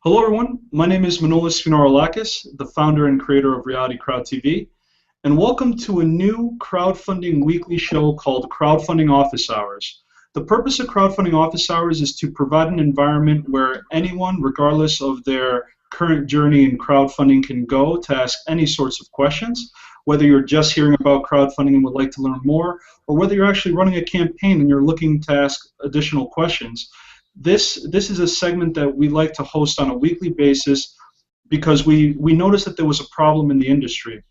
Hello everyone, my name is Manolis Finorilakis, the founder and creator of Reality Crowd TV, and welcome to a new crowdfunding weekly show called Crowdfunding Office Hours. The purpose of Crowdfunding Office Hours is to provide an environment where anyone, regardless of their current journey in crowdfunding, can go to ask any sorts of questions, whether you're just hearing about crowdfunding and would like to learn more, or whether you're actually running a campaign and you're looking to ask additional questions. This is a segment that we like to host on a weekly basis because we noticed that there was a problem in the industry.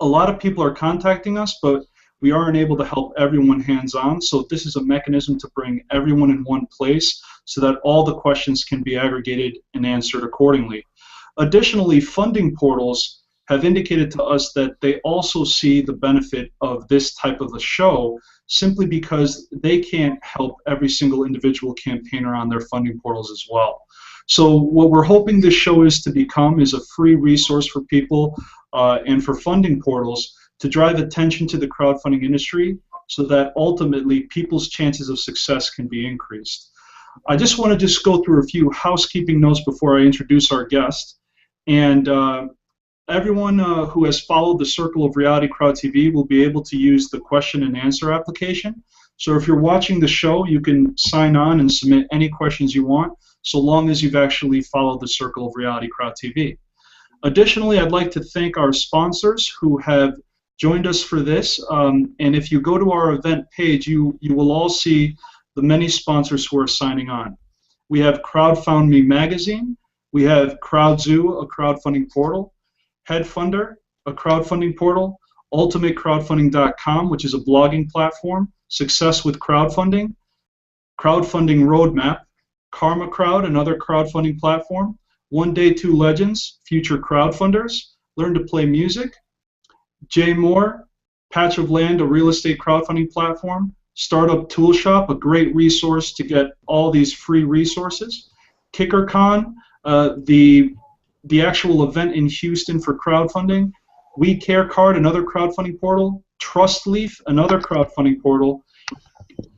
A lot of people are contacting us, but we aren't able to help everyone hands-on, so this is a mechanism to bring everyone in one place so that all the questions can be aggregated and answered accordingly. Additionally, funding portals have indicated to us that they also see the benefit of this type of a show simply because they can't help every single individual campaigner on their funding portals as well. So what we're hoping this show is to become is a free resource for people and for funding portals to drive attention to the crowdfunding industry so that ultimately people's chances of success can be increased. I just want to go through a few housekeeping notes before I introduce our guest. And everyone who has followed the Circle of Reality Crowd TV will be able to use the question and answer application. So if you're watching the show, you can sign on and submit any questions you want, so long as you've actually followed the Circle of Reality Crowd TV. Additionally, I'd like to thank our sponsors who have joined us for this. And if you go to our event page, you will all see the many sponsors who are signing on. We have CrowdFundMe magazine. We have CrowdZoo, a crowdfunding portal. Headfunder, a crowdfunding portal, ultimatecrowdfunding.com, which is a blogging platform, Success with Crowdfunding, Crowdfunding Roadmap, Karma Crowd, another crowdfunding platform, One Day Two Legends, Future Crowdfunders, Learn to Play Music, Jay Moore, Patch of Land, a real estate crowdfunding platform, Startup Tool Shop, a great resource to get all these free resources, KickerCon, the actual event in Houston for crowdfunding, We Care Card, another crowdfunding portal, TrustLeaf, another crowdfunding portal,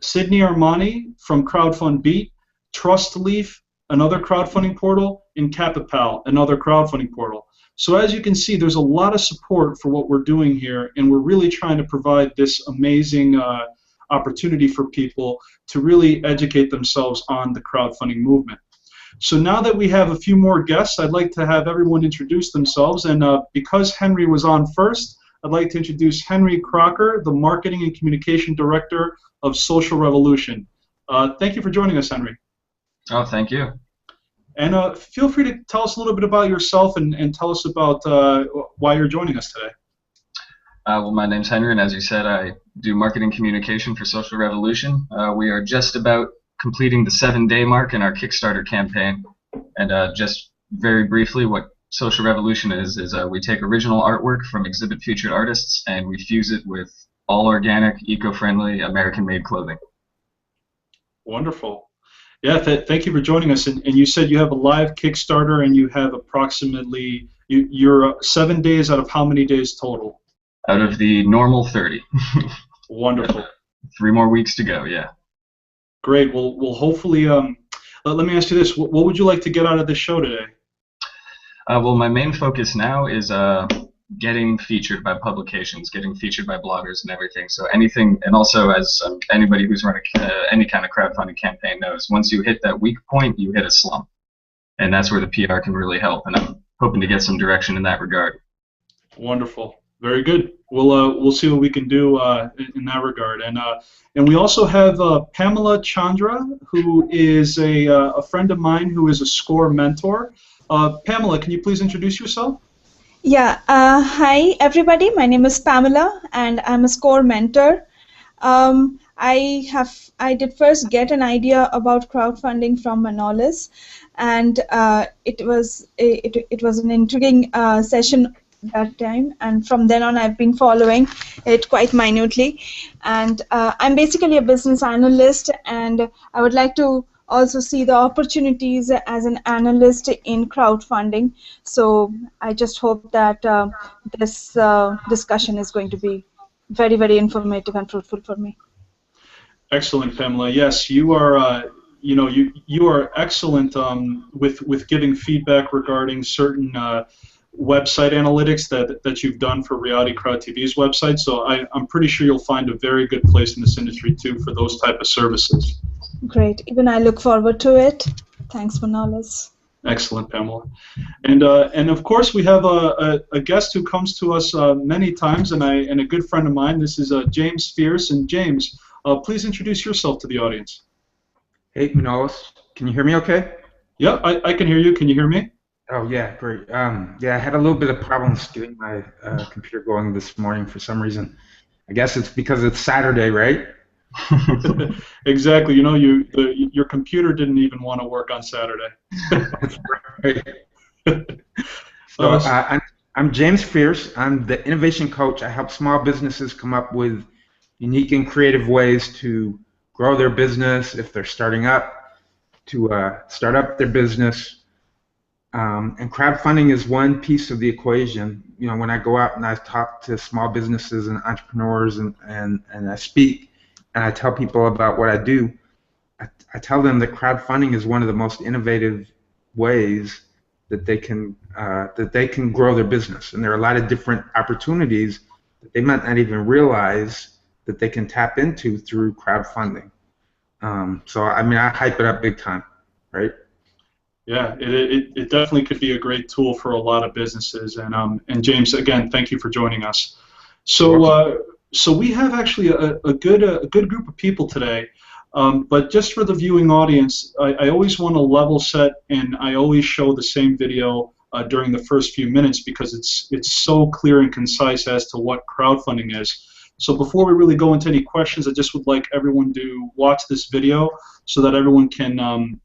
Sydney Armani from CrowdFundBeat, TrustLeaf, another crowdfunding portal, and Capipal, another crowdfunding portal. So as you can see, there's a lot of support for what we're doing here, and we're really trying to provide this amazing opportunity for people to really educate themselves on the crowdfunding movement. So now that we have a few more guests, I'd like to have everyone introduce themselves. And because Henry was on first, I'd like to introduce Henry Crocker, the Marketing and Communication Director of Social Revolution. Thank you for joining us, Henry. Oh, thank you. And feel free to tell us a little bit about yourself and tell us about why you're joining us today. Well, my name's Henry, and as you said, I do marketing communication for Social Revolution. We are just about completing the 7-day mark in our Kickstarter campaign. And just very briefly, what Social Revolution is we take original artwork from exhibit featured artists and we fuse it with all organic, eco-friendly, American-made clothing. Wonderful. Yeah, thank you for joining us. And you said you have a live Kickstarter and you have approximately, you're 7 days out of how many days total? Out of the normal 30. Wonderful. 3 more weeks to go, yeah. Great. Well, hopefully, let me ask you this. What would you like to get out of this show today? Well, my main focus now is getting featured by publications, getting featured by bloggers and everything. So anything, and also as anybody who's run any kind of crowdfunding campaign knows, once you hit that weak point, you hit a slump. And that's where the PR can really help. And I'm hoping to get some direction in that regard. Wonderful. Very good. We'll see what we can do in that regard. And we also have Pamela Chandra, who is a friend of mine who is a SCORE mentor. Pamela, can you please introduce yourself? Yeah. Hi, everybody. My name is Pamela, and I'm a SCORE mentor. I did first get an idea about crowdfunding from Manolis, and it was an intriguing session that time, and from then on I've been following it quite minutely. And I'm basically a business analyst, and I would like to also see the opportunities as an analyst in crowdfunding. So I just hope that this discussion is going to be very, very informative and fruitful for me. Excellent, Pamela. Yes, you are you know, you are excellent with giving feedback regarding certain website analytics that you've done for Reality Crowd TV's website. So I'm pretty sure you'll find a very good place in this industry too for those type of services. Great. Even I look forward to it. Thanks, Manolis. Excellent, Pamela. And of course we have a guest who comes to us many times, and a good friend of mine. This is James Fierce. And James, please introduce yourself to the audience. Hey, Manolis, can you hear me okay? Yeah, I can hear you. Can you hear me? Oh, yeah, great. Yeah, I had a little bit of problems getting my computer going this morning for some reason. I guess it's because it's Saturday, right? Exactly. You know, your computer didn't even want to work on Saturday. That's right. So I'm James Fierce. I'm the innovation coach. I help small businesses come up with unique and creative ways to grow their business if they're starting up, to start up their business. And crowdfunding is one piece of the equation. You know, when I go out and I talk to small businesses and entrepreneurs and I speak and I tell people about what I do, I tell them that crowdfunding is one of the most innovative ways that they can grow their business. And there are a lot of different opportunities that they might not even realize that they can tap into through crowdfunding. So I mean, I hype it up big time, right? Yeah, it definitely could be a great tool for a lot of businesses. And James, again, thank you for joining us. So we have actually a good group of people today. But just for the viewing audience, I always want to level set, and I always show the same video during the first few minutes because it's so clear and concise as to what crowdfunding is. So before we really go into any questions, I just would like everyone to watch this video so that everyone can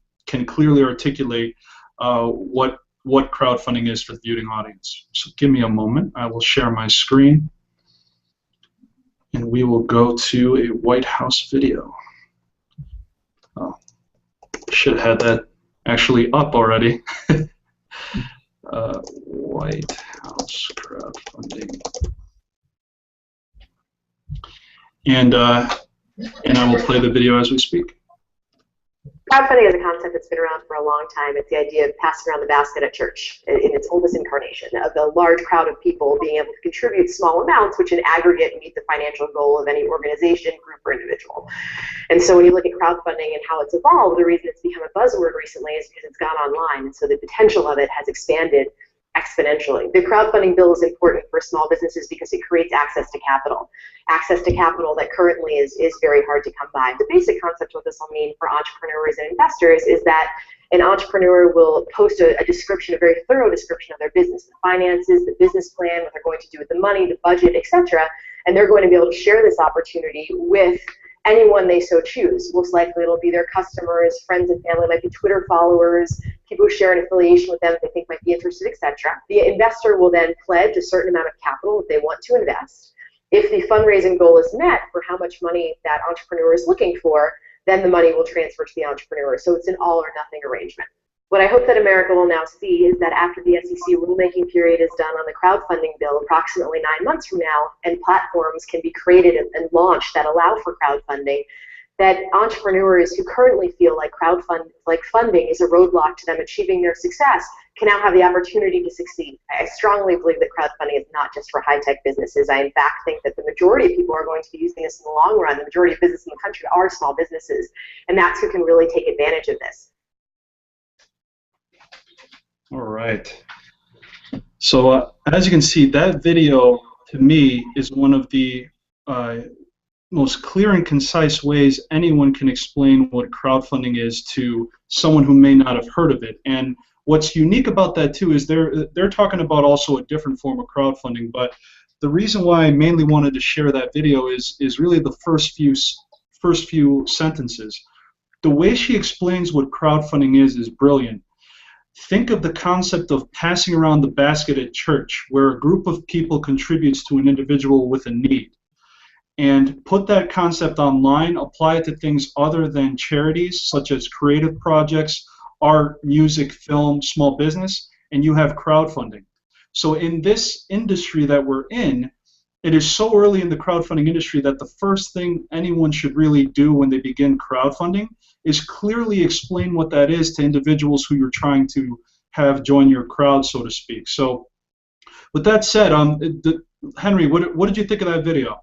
clearly articulate what crowdfunding is for the viewing audience. So give me a moment. I will share my screen, and we will go to a White House video. Oh, should have had that actually up already. White House crowdfunding, and I will play the video as we speak. Crowdfunding is a concept that's been around for a long time. It's the idea of passing around the basket at church in its oldest incarnation, of a large crowd of people being able to contribute small amounts, which in aggregate meet the financial goal of any organization, group, or individual. And so when you look at crowdfunding and how it's evolved, the reason it's become a buzzword recently is because it's gone online, and so the potential of it has expanded exponentially. The crowdfunding bill is important for small businesses because it creates access to capital. Access to capital that currently is very hard to come by. The basic concept of what this will mean for entrepreneurs and investors is that an entrepreneur will post a description, a very thorough description of their business, the finances, the business plan, what they're going to do with the money, the budget, etc. And they're going to be able to share this opportunity with anyone they so choose. Most likely it'll be their customers, friends and family, might be Twitter followers, people who share an affiliation with them that they think might be interested, etc. The investor will then pledge a certain amount of capital that they want to invest. If the fundraising goal is met for how much money that entrepreneur is looking for, then the money will transfer to the entrepreneur. So it's an all or nothing arrangement. What I hope that America will now see is that after the SEC rulemaking period is done on the crowdfunding bill, approximately 9 months from now, and platforms can be created and launched that allow for crowdfunding, that entrepreneurs who currently feel like funding is a roadblock to them achieving their success can now have the opportunity to succeed. I strongly believe that crowdfunding is not just for high-tech businesses. I, in fact, think that the majority of people are going to be using this in the long run. The majority of businesses in the country are small businesses, and that's who can really take advantage of this. All right. So as you can see, that video, to me, is one of the most clear and concise ways anyone can explain what crowdfunding is to someone who may not have heard of it. And what's unique about that, too, is they're talking about also a different form of crowdfunding. But the reason why I mainly wanted to share that video is really the first few sentences. The way she explains what crowdfunding is brilliant. Think of the concept of passing around the basket at church, where a group of people contributes to an individual with a need. And put that concept online, apply it to things other than charities, such as creative projects, art, music, film, small business, and you have crowdfunding. So in this industry that we're in, it is so early in the crowdfunding industry that the first thing anyone should really do when they begin crowdfunding is clearly explain what that is to individuals who you're trying to have join your crowd, so to speak. So with that said, Henry, what did you think of that video?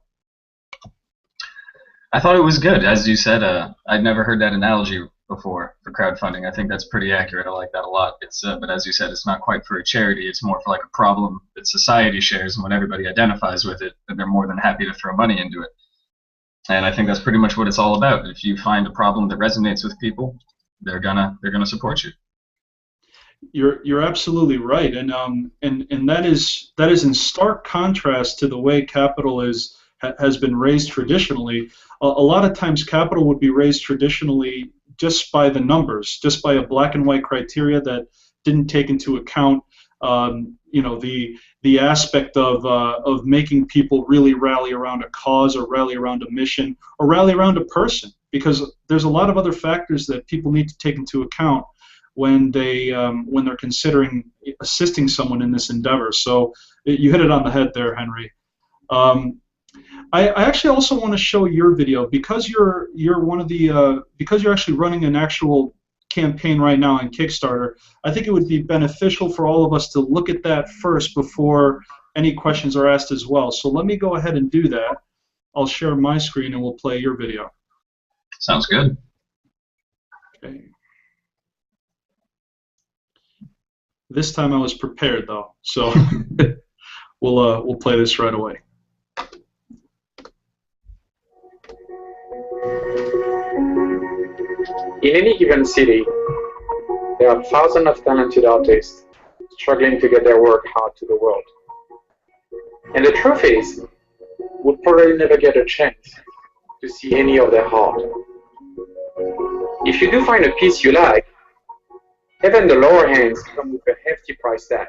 I thought it was good. As you said, I'd never heard that analogy before for crowdfunding. I think that's pretty accurate. I like that a lot. But as you said, it's not quite for a charity. It's more for like a problem that society shares, and when everybody identifies with it, then they're more than happy to throw money into it. And I think that's pretty much what it's all about. If you find a problem that resonates with people, they're gonna support you. You're absolutely right, and that is in stark contrast to the way capital has been raised traditionally. A lot of times, capital would be raised traditionally just by the numbers, just by a black and white criteria that didn't take into account, the aspect of making people really rally around a cause or rally around a mission or rally around a person, because there's a lot of other factors that people need to take into account when they're considering assisting someone in this endeavor. So you hit it on the head there, Henry. I actually also want to show your video because you're one of the because you're actually running an actual campaign right now on Kickstarter. I think it would be beneficial for all of us to look at that first before any questions are asked as well. So let me go ahead and do that. I'll share my screen and we'll play your video. Sounds good. Okay. This time I was prepared though, so we'll play this right away. In any given city, there are thousands of talented artists struggling to get their work out to the world. And the truth is, we'll probably never get a chance to see any of their art. If you do find a piece you like, even the lower hands come with a hefty price tag.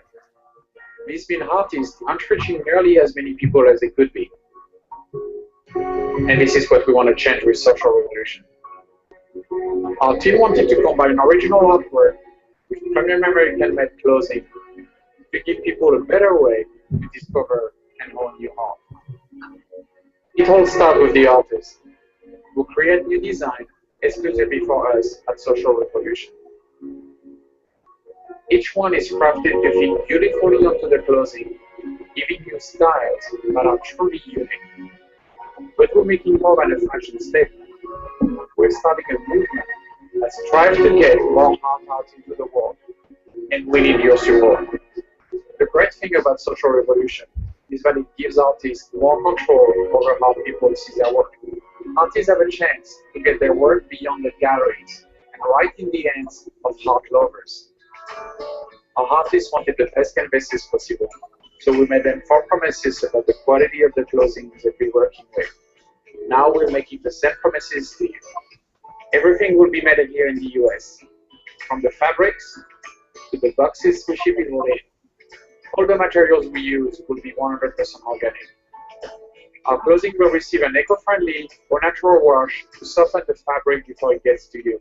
These mean artists aren't reaching nearly as many people as they could be. And this is what we want to change with Social Revolution. Our team wanted to combine original artwork with premium American-made clothing to give people a better way to discover and own new art. It all starts with the artist, who create new design exclusively for us at Social Revolution. Each one is crafted to fit beautifully onto the clothing, giving you styles that are truly unique. But we're making more than a fashion statement. We're starting a movement that strives to get more art out into the world, and we need your support. The great thing about Social Revolution is that it gives artists more control over how people see their work. Artists have a chance to get their work beyond the galleries and right in the hands of art lovers. Our artists wanted the best canvases possible, so we made them 4 promises about the quality of the clothing they'll be working with. Now we're making the same promises to you. Everything will be made here in the US, from the fabrics to the boxes we ship in. All the materials we use will be 100% organic. Our clothing will receive an eco-friendly or natural wash to soften the fabric before it gets to you.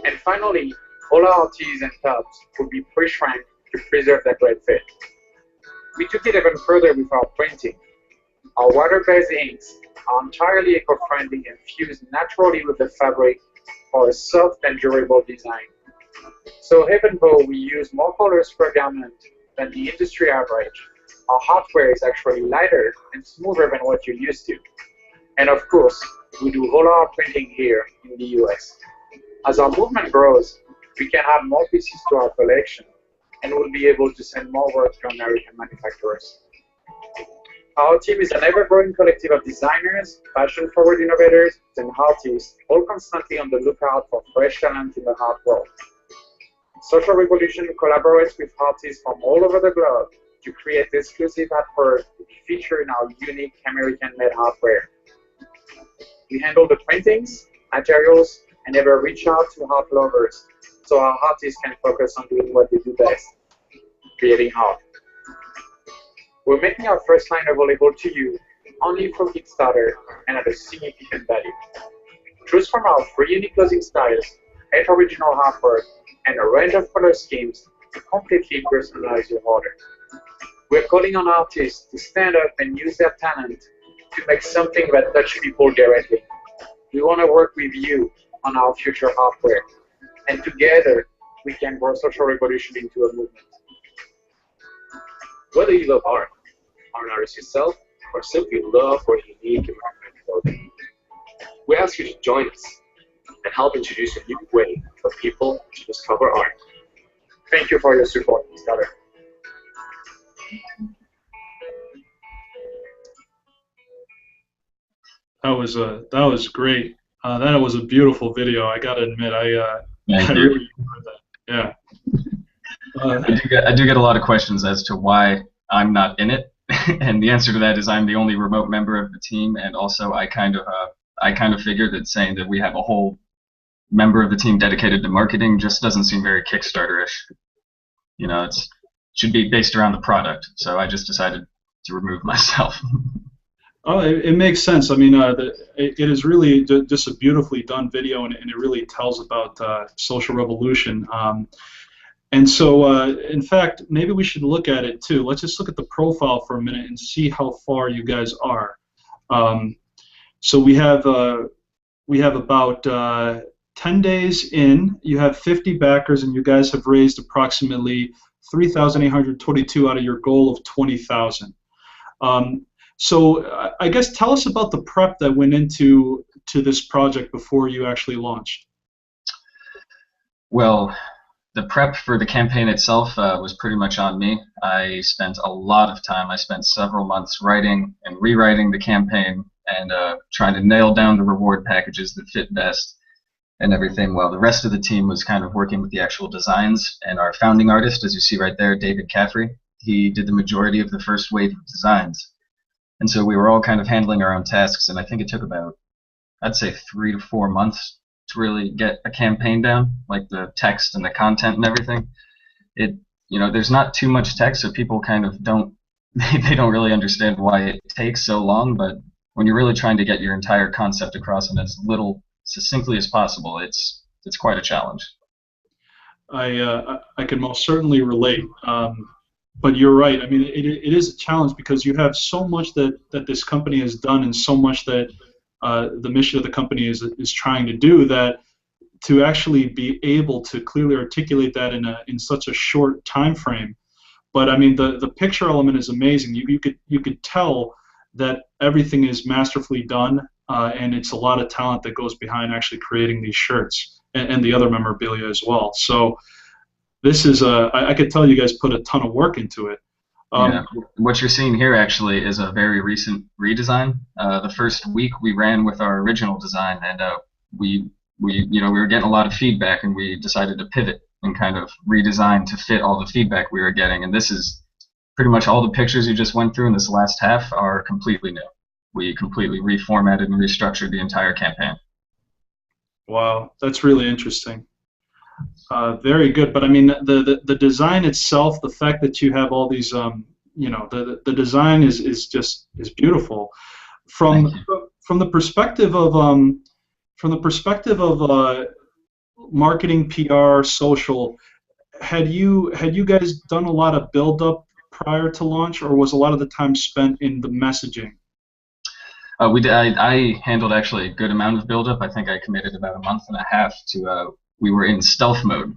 And finally, all our tees and tops will be pre-shrank to preserve their great fit. We took it even further with our printing. Our water-based inks are entirely eco-friendly and fuse naturally with the fabric for a soft and durable design. So even though we use more colors per garment than the industry average, our hardware is actually lighter and smoother than what you're used to. And of course, we do all our printing here in the US. As our movement grows, we can add more pieces to our collection, and we'll be able to send more work to American manufacturers. Our team is an ever-growing collective of designers, fashion-forward innovators, and artists, all constantly on the lookout for fresh talent in the art world. Social Revolution collaborates with artists from all over the globe to create exclusive artwork to be featured in our unique American-made hardware. We handle the printings, materials, and ever reach out to art lovers so our artists can focus on doing what they do best, creating art. We're making our first line available to you only through Kickstarter and at a significant value. Choose from our 3 unique clothing styles, 8 original artwork, and a range of color schemes to completely personalize your order. We're calling on artists to stand up and use their talent to make something that touches people directly. We want to work with you on our future artwork, and together we can grow social revolution into a movement. Whether you love art, are an artist yourself, or simply love for a unique environment clothing, we ask you to join us and help introduce a new way for people to discover art. Thank you for your support, Mr. That was great. That was a beautiful video. I gotta admit, I really enjoyed that. Yeah. I do get a lot of questions as to why I'm not in it, and the answer to that is I'm the only remote member of the team, and also I kind of figured that saying that we have a whole member of the team dedicated to marketing just doesn't seem very Kickstarter-ish. You know, it should be based around the product. So I just decided to remove myself. Oh, it makes sense. I mean, it is really just a beautifully done video, and it really tells about social revolution. And so, in fact, maybe we should look at it too. Let's just look at the profile for a minute and see how far you guys are. So we have about 10 days in. You have 50 backers, and you guys have raised approximately 3,822 out of your goal of 20,000. So I guess tell us about the prep that went into this project before you actually launched. Well, the prep for the campaign itself was pretty much on me. I spent a lot of time. I spent several months writing and rewriting the campaign and trying to nail down the reward packages that fit best and everything, while the rest of the team was kind of working with the actual designs. And our founding artist, as you see right there, David Caffrey, he did the majority of the first wave of designs. And so we were all kind of handling our own tasks, and I think it took about, I'd say, 3 to 4 months to really get a campaign down, like the text and the content and everything. There's not too much text, so people kind of don't really understand why it takes so long, but when you're really trying to get your entire concept across in as little succinctly as possible, it's quite a challenge. I can most certainly relate. But you're right. I mean, it is a challenge because you have so much that this company has done and so much that the mission of the company is trying to do, that to actually be able to clearly articulate that in such a short time frame. But I mean, the picture element is amazing. You could tell that everything is masterfully done, and it's a lot of talent that goes behind actually creating these shirts and the other memorabilia as well. So this is I could tell you guys put a ton of work into it. Yeah. What you're seeing here actually is a very recent redesign. The first week we ran with our original design, and we were getting a lot of feedback, and we decided to pivot and kind of redesign to fit all the feedback we were getting. And this is pretty much all the pictures you just went through in this last half are completely new. We completely reformatted and restructured the entire campaign. Wow, that's really interesting. Very good, but I mean the design itself, the fact that you have all these, the design is beautiful. From the perspective of marketing, PR, social, had you guys done a lot of build up prior to launch, or was a lot of the time spent in the messaging? We did. I handled actually a good amount of build up. I think I committed about a month and a half to. We were in stealth mode,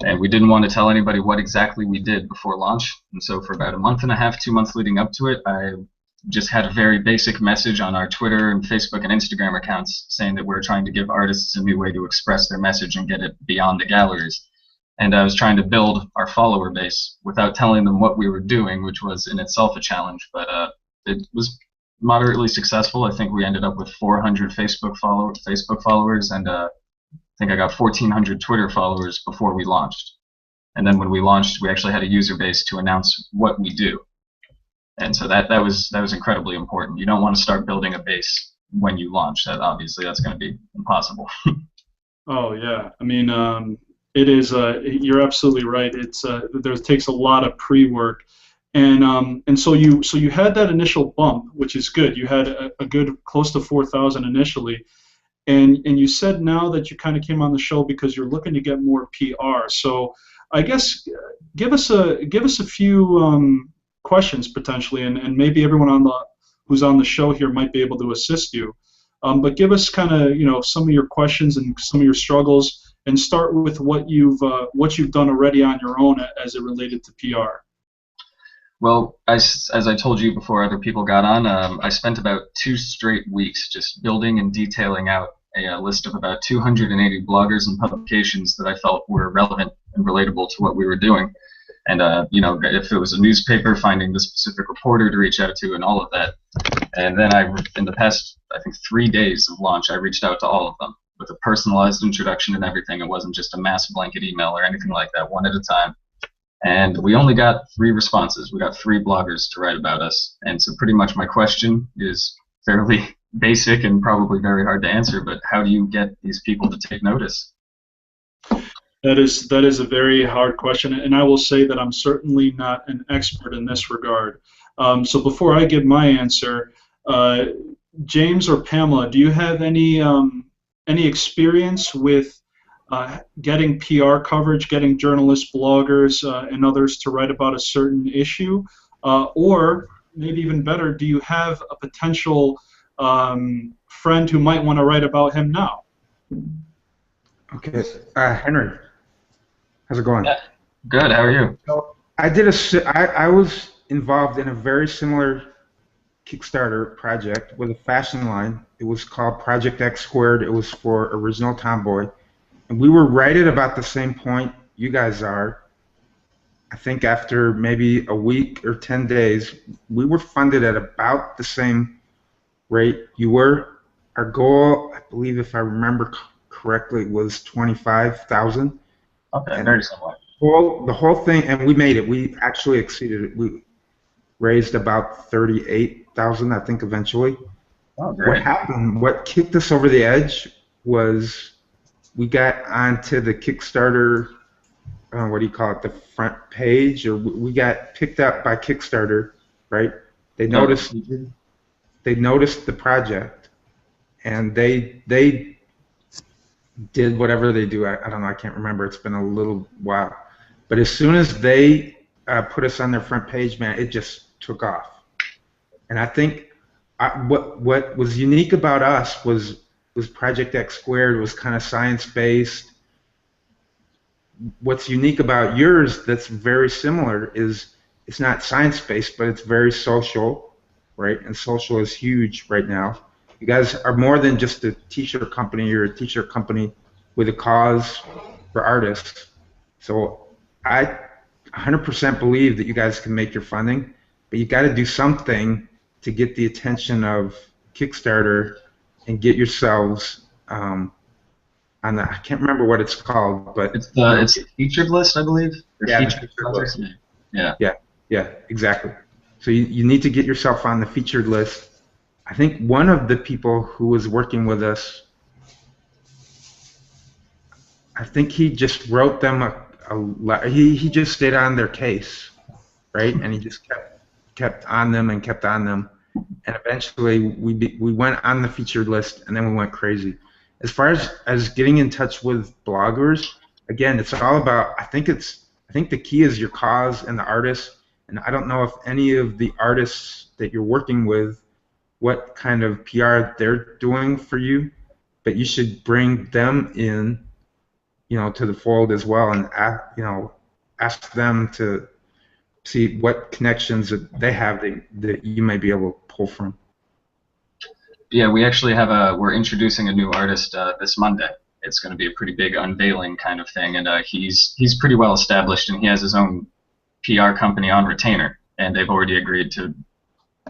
and we didn't want to tell anybody what exactly we did before launch. And so for about a month and a half, 2 months leading up to it, I just had a very basic message on our Twitter and Facebook and Instagram accounts saying that we're trying to give artists a new way to express their message and get it beyond the galleries. And I was trying to build our follower base without telling them what we were doing, which was in itself a challenge. But it was moderately successful. I think we ended up with 400 Facebook followers, and I think I got 1,400 Twitter followers before we launched. And then when we launched, we actually had a user base to announce what we do. And so that was incredibly important. You don't want to start building a base when you launch. Obviously that's going to be impossible. Oh yeah, I mean it is. You're absolutely right. It's there takes a lot of pre-work, and so you had that initial bump, which is good. You had a good close to 4,000 initially. And you said now that you kind of came on the show because you're looking to get more PR. So I guess give us a few questions potentially, and maybe everyone who's on the show here might be able to assist you. But give us kind of some of your questions and some of your struggles, and start with what you've done already on your own as it related to PR. Well, as I told you before other people got on, I spent about 2 straight weeks just building and detailing out a list of about 280 bloggers and publications that I felt were relevant and relatable to what we were doing. And, if it was a newspaper, finding the specific reporter to reach out to and all of that. And then in the past, I think 3 days of launch, I reached out to all of them with a personalized introduction and everything. It wasn't just a mass blanket email or anything like that, one at a time. And we only got 3 responses. We got 3 bloggers to write about us. And so pretty much my question is fairly basic and probably very hard to answer, but how do you get these people to take notice? That is a very hard question, and I will say that I'm certainly not an expert in this regard. So before I give my answer, James or Pamela, do you have any experience with getting PR coverage, getting journalists, bloggers, and others to write about a certain issue? Or maybe even better, do you have a potential friend who might want to write about him now? Okay, Henry, how's it going? Yeah. Good. How are you? So I was involved in a very similar Kickstarter project with a fashion line. It was called Project X Squared. It was for Original Tomboy, and we were right at about the same point you guys are. I think after maybe a week or 10 days, we were funded at about the same rate you were. Our goal, I believe, if I remember correctly, was 25,000. Okay, very similar. The whole thing, and we made it. We actually exceeded it. We raised about 38,000, I think, eventually. Oh, great. What happened? What kicked us over the edge was we got onto the Kickstarter. What do you call it? The front page, or we got picked up by Kickstarter, right? They noticed. They noticed the project, and they did whatever they do. I don't know. I can't remember. It's been a little while. But as soon as they put us on their front page, man, it just took off. And I think what was unique about us was Project X Squared was kind of science-based. What's unique about yours that's very similar is it's not science-based, but it's very social, right? And social is huge right now. You guys are more than just a t-shirt company. You're a t-shirt company with a cause for artists. So I 100% believe that you guys can make your funding, but you got to do something to get the attention of Kickstarter and get yourselves on the, I can't remember what it's called, but it's the featured list, I believe. Yeah, featured list. Yeah, exactly. So you need to get yourself on the featured list. I think one of the people who was working with us, I think he just wrote them he just stayed on their case, right? And he just kept on them and kept on them, and eventually we went on the featured list, and then we went crazy. As far as getting in touch with bloggers, again, it's all about. I think the key is your cause and the artist. And I don't know if any of the artists that you're working with, what kind of PR they're doing for you, but you should bring them in, to the fold as well, and ask them to see what connections that they have that you may be able to pull from. Yeah, we actually we're introducing a new artist this Monday. It's going to be a pretty big unveiling kind of thing, and he's pretty well established, and he has his own PR company on retainer, and they've already agreed to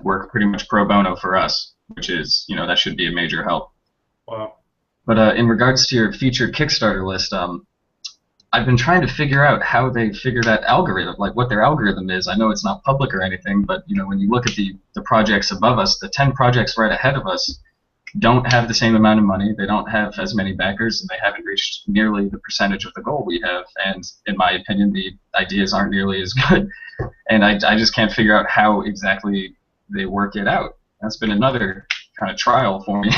work pretty much pro bono for us, which is, that should be a major help. Wow. But in regards to your featured Kickstarter list, I've been trying to figure out how they figure that algorithm, like what their algorithm is. I know it's not public or anything, but when you look at the projects above us, the 10 projects right ahead of us don't have the same amount of money, they don't have as many backers, and they haven't reached nearly the percentage of the goal we have, and in my opinion the ideas aren't nearly as good, and I just can't figure out how exactly they work it out. That's been another kind of trial for me.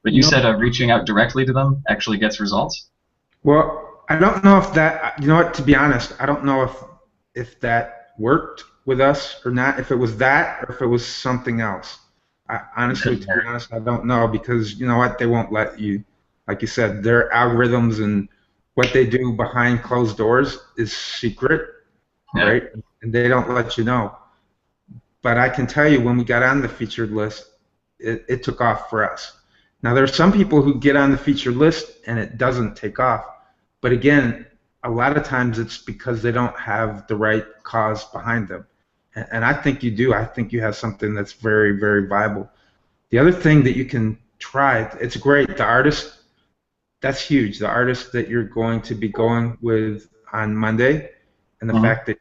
But you said reaching out directly to them actually gets results? Well, I don't know if that, to be honest, I don't know if that worked with us or not, if it was that or if it was something else. Honestly, to be honest, I don't know, because you know what, they won't let you, like you said, their algorithms and what they do behind closed doors is secret, right? And they don't let you know. But I can tell you, when we got on the featured list, it took off for us. Now, there are some people who get on the featured list and it doesn't take off. But again, a lot of times it's because they don't have the right cause behind them. And I think you do. I think you have something that's very, very viable. The other thing that you can try, it's great, the artist, that's huge. The artist that you're going to be going with on Monday, and the fact that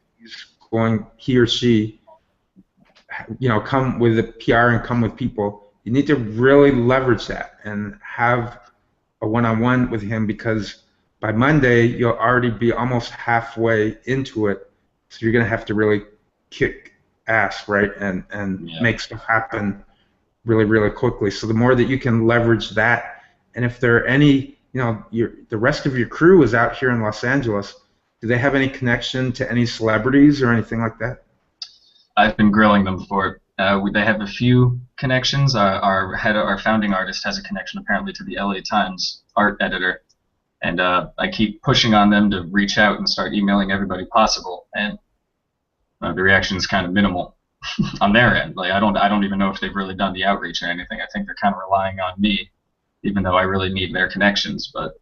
he or she, you know, come with a PR and come with people, you need to really leverage that and have a one-on-one with him, because by Monday you'll already be almost halfway into it, so you're going to have to really kick ass, right, and make stuff happen really, really quickly. So the more that you can leverage that, and if there are any, you know, the rest of your crew is out here in Los Angeles, do they have any connection to any celebrities or anything like that? I've been grilling them for it. They have a few connections. Our founding artist has a connection apparently to the LA Times art editor, and I keep pushing on them to reach out and start emailing everybody possible, and the reaction is kind of minimal on their end. Like I don't even know if they've really done the outreach or anything. I think they're kind of relying on me, even though I really need their connections. But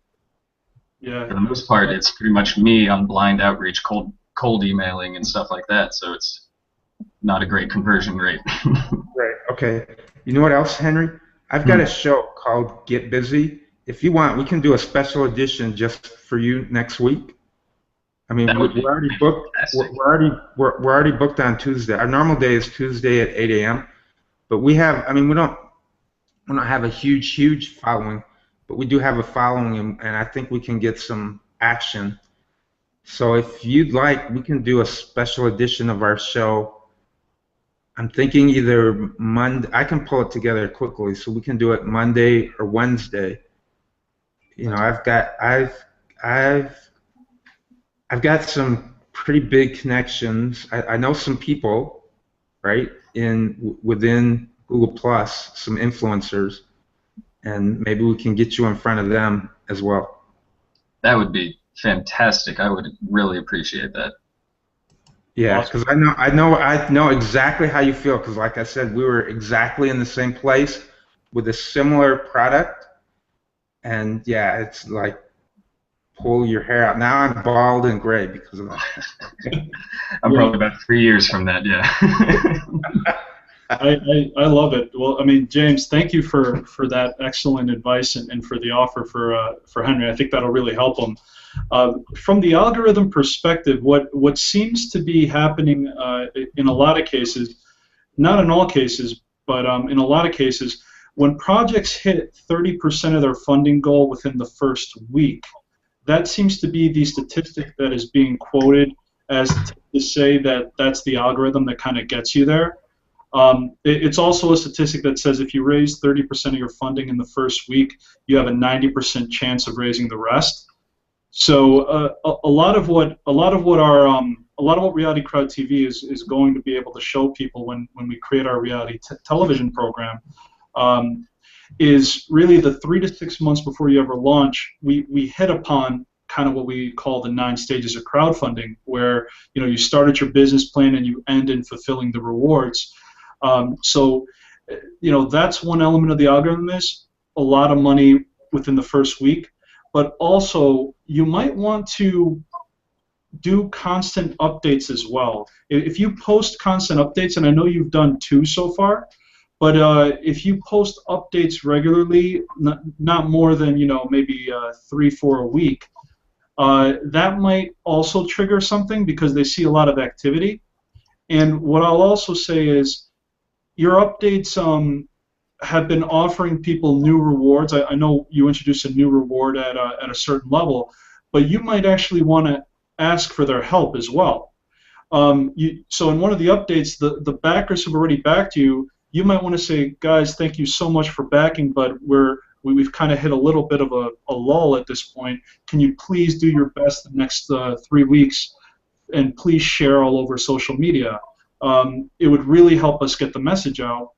for the most part, it's pretty much me on blind outreach, cold emailing and stuff like that. So it's not a great conversion rate. Right. Okay. You know what else, Henry? I've got a show called Get Busy. If you want, we can do a special edition just for you next week. I mean, we're already booked. We're already booked on Tuesday. Our normal day is Tuesday at 8 a.m. But we have. I mean, we don't have a huge following, but we do have a following, and I think we can get some action. So if you'd like, we can do a special edition of our show. I'm thinking either Monday. I can pull it together quickly, so we can do it Monday or Wednesday. You know, I've got some pretty big connections. I know some people, right, within Google Plus, some influencers, and maybe we can get you in front of them as well. That would be fantastic. I would really appreciate that. Yeah, because I know exactly how you feel, because like I said, we were exactly in the same place with a similar product, and yeah, it's like pull your hair out. Now I'm bald and gray because of that. I'm probably about 3 years from that, yeah. I love it. Well, I mean, James, thank you for that excellent advice and for the offer for Henry. I think that'll really help him. From the algorithm perspective, what seems to be happening in a lot of cases, not in all cases, but in a lot of cases, when projects hit 30% of their funding goal within the first week, that seems to be the statistic that is being quoted as to say that that's the algorithm that kind of gets you there. It's also a statistic that says if you raise 30% of your funding in the first week, you have a 90% chance of raising the rest. So a lot of what Reality Crowd TV is going to be able to show people when we create our reality television program is really the 3 to 6 months before you ever launch. We hit upon kind of what we call the 9 stages of crowdfunding, where you start at your business plan and you end in fulfilling the rewards. So that's one element of the algorithm, is a lot of money within the first week. But also, you might want to do constant updates as well. If you post constant updates, and I know you've done 2 so far, but if you post updates regularly, not more than maybe 3-4 a week, that might also trigger something because they see a lot of activity. And what I'll also say is, your updates have been offering people new rewards. I know you introduced a new reward at a certain level, but you might actually want to ask for their help as well. So in one of the updates, the backers who've already backed you, you might want to say, guys, thank you so much for backing, but we've kind of hit a little bit of a lull at this point. Can you please do your best the next 3 weeks, and please share all over social media? it would really help us get the message out.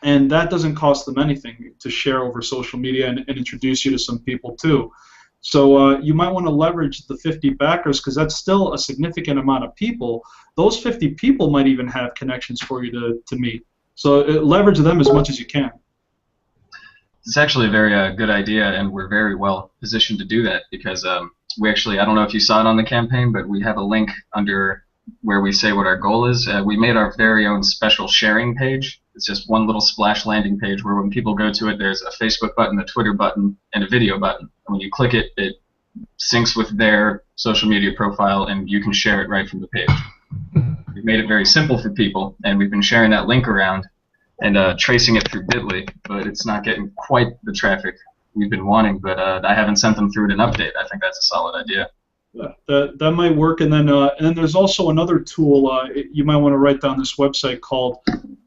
And that doesn't cost them anything to share over social media and introduce you to some people too. So you might want to leverage the 50 backers, because that's still a significant amount of people. Those 50 people might even have connections for you to meet. So leverage them as much as you can. It's actually a very good idea, and we're very well positioned to do that, because we actually, I don't know if you saw it on the campaign, but we have a link under where we say what our goal is. We made our very own special sharing page. It's just one little splash landing page where when people go to it, there's a Facebook button, a Twitter button, and a video button. And when you click it, it syncs with their social media profile, and you can share it right from the page. We've made it very simple for people, and we've been sharing that link around and tracing it through Bitly, but it's not getting quite the traffic we've been wanting. But I haven't sent them through it an update. I think that's a solid idea. Yeah, that might work. And then there's also another tool. You might want to write down this website called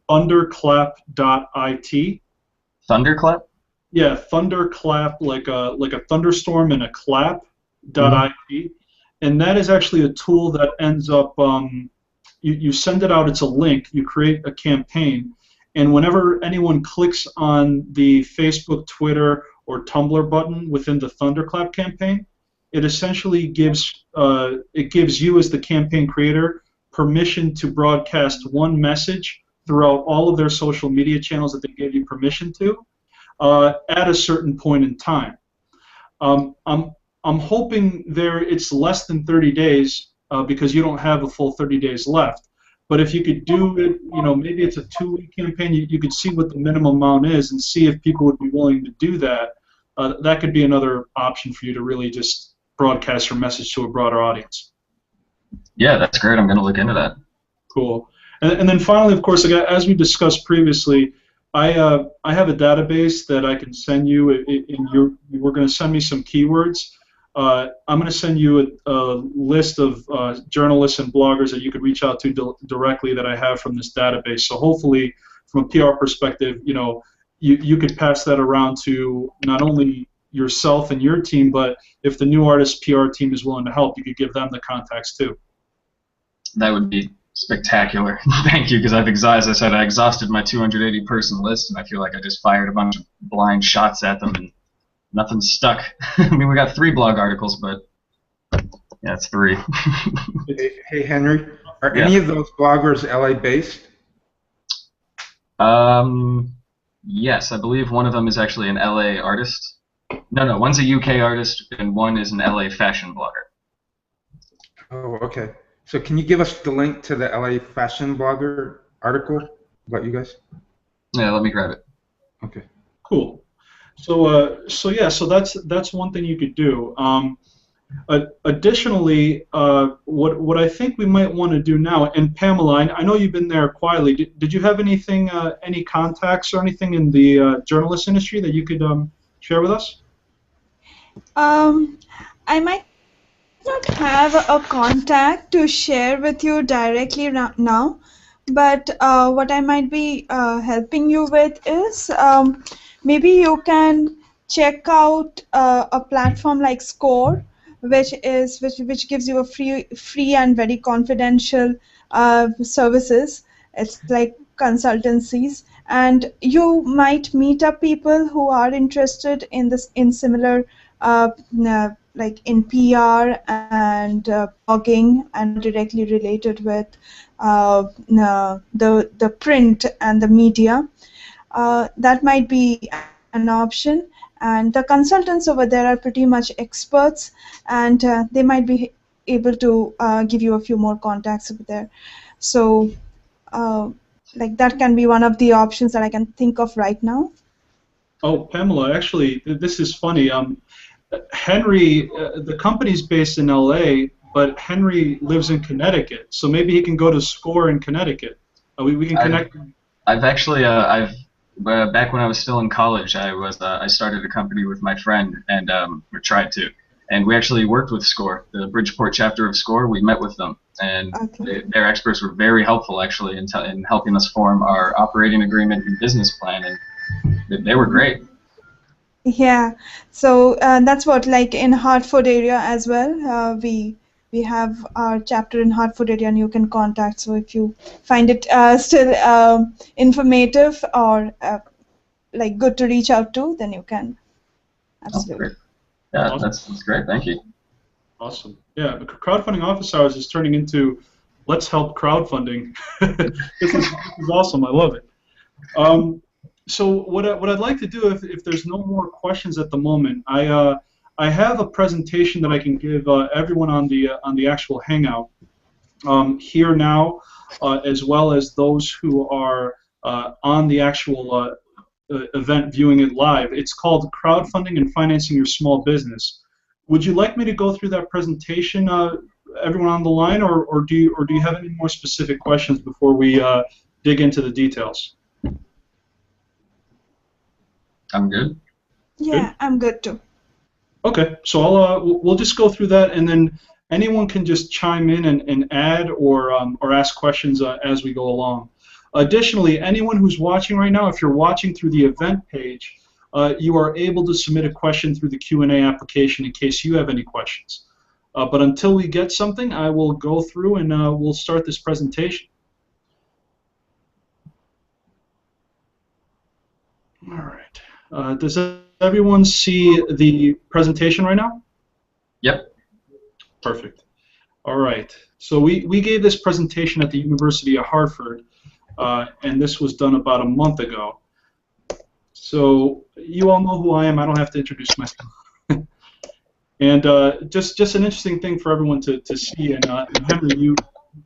thunderclap.it. Thunderclap? Yeah, thunderclap, like a thunderstorm and a clap.it. And that is actually a tool that ends up, you send it out, it's a link, you create a campaign, and whenever anyone clicks on the Facebook, Twitter, or Tumblr button within the Thunderclap campaign, it essentially gives you as the campaign creator permission to broadcast one message throughout all of their social media channels that they gave you permission to at a certain point in time. I'm hoping it's less than 30 days because you don't have a full 30 days left. But if you could do it, maybe it's a 2-week campaign, you could see what the minimum amount is and see if people would be willing to do that. That could be another option for you to really just broadcast your message to a broader audience. Yeah, that's great. I'm going to look into that. Cool. And then finally, of course, as we discussed previously, I have a database that I can send you. We're going to send me some keywords. I'm going to send you a list of journalists and bloggers that you could reach out to directly that I have from this database. So hopefully, from a PR perspective, you could pass that around to not only yourself and your team, but if the new artist PR team is willing to help, you could give them the contacts too. That would be spectacular. Thank you, because as I said, I exhausted my 280-person list, and I feel like I just fired a bunch of blind shots at them, and nothing's stuck. I mean, we got 3 blog articles, but yeah, it's 3. Hey, Henry, are any of those bloggers LA-based? Yes, I believe one of them is actually an LA artist. No, one's a UK artist, and one is an LA fashion blogger. Oh, okay. So can you give us the link to the LA fashion blogger article about you guys? Yeah, let me grab it. Okay. Cool. So that's one thing you could do. Additionally, what I think we might want to do now, and Pamela, I know you've been there quietly. Did you have anything, any contacts or anything in the journalist industry that you could share with us? I might not have a contact to share with you directly now, but what I might be helping you with is maybe you can check out a platform like Score, which gives you a free and very confidential services. It's like consultancies, and you might meet up people who are interested in similar like in PR and blogging and directly related with the print and the media. That might be an option, and the consultants over there are pretty much experts, and they might be able to give you a few more contacts over there. So like that can be one of the options that I can think of right now. Oh, Pamela, actually, this is funny. Henry, the company's based in LA, but Henry lives in Connecticut, so maybe he can go to Score in Connecticut. We can connect. I've actually, back when I was still in college, I started a company with my friend, and or tried to, and we actually worked with Score, the Bridgeport chapter of Score. We met with them, and their experts were very helpful actually in helping us form our operating agreement and business plan, and they were great. Yeah, so that's what, like in Hartford area as well, we we have our chapter in Hartford area, and you can contact. So if you find it still informative or like good to reach out to, then you can. Absolutely. Oh, great. Yeah, awesome. That's great. Thank you. Awesome. Yeah, the Crowdfunding Office Hours is turning into Let's Help Crowdfunding. This is awesome. I love it. So what I'd like to do, if there's no more questions at the moment, I have a presentation that I can give everyone on the actual Hangout here now, as well as those who are on the actual event viewing it live. It's called Crowdfunding and Financing Your Small Business. Would you like me to go through that presentation, everyone on the line, or do you have any more specific questions before we dig into the details? I'm good. Yeah, good? I'm good too. Okay, so we'll just go through that, and then anyone can just chime in and add or ask questions as we go along. Additionally, anyone who's watching right now, if you're watching through the event page, you are able to submit a question through the Q&A application in case you have any questions. But until we get something, I will go through and we'll start this presentation. All right. Does everyone see the presentation right now? Yep. Perfect. All right. So we gave this presentation at the University of Hartford, and this was done about a month ago. So you all know who I am. I don't have to introduce myself. And just an interesting thing for everyone to see. And Henry,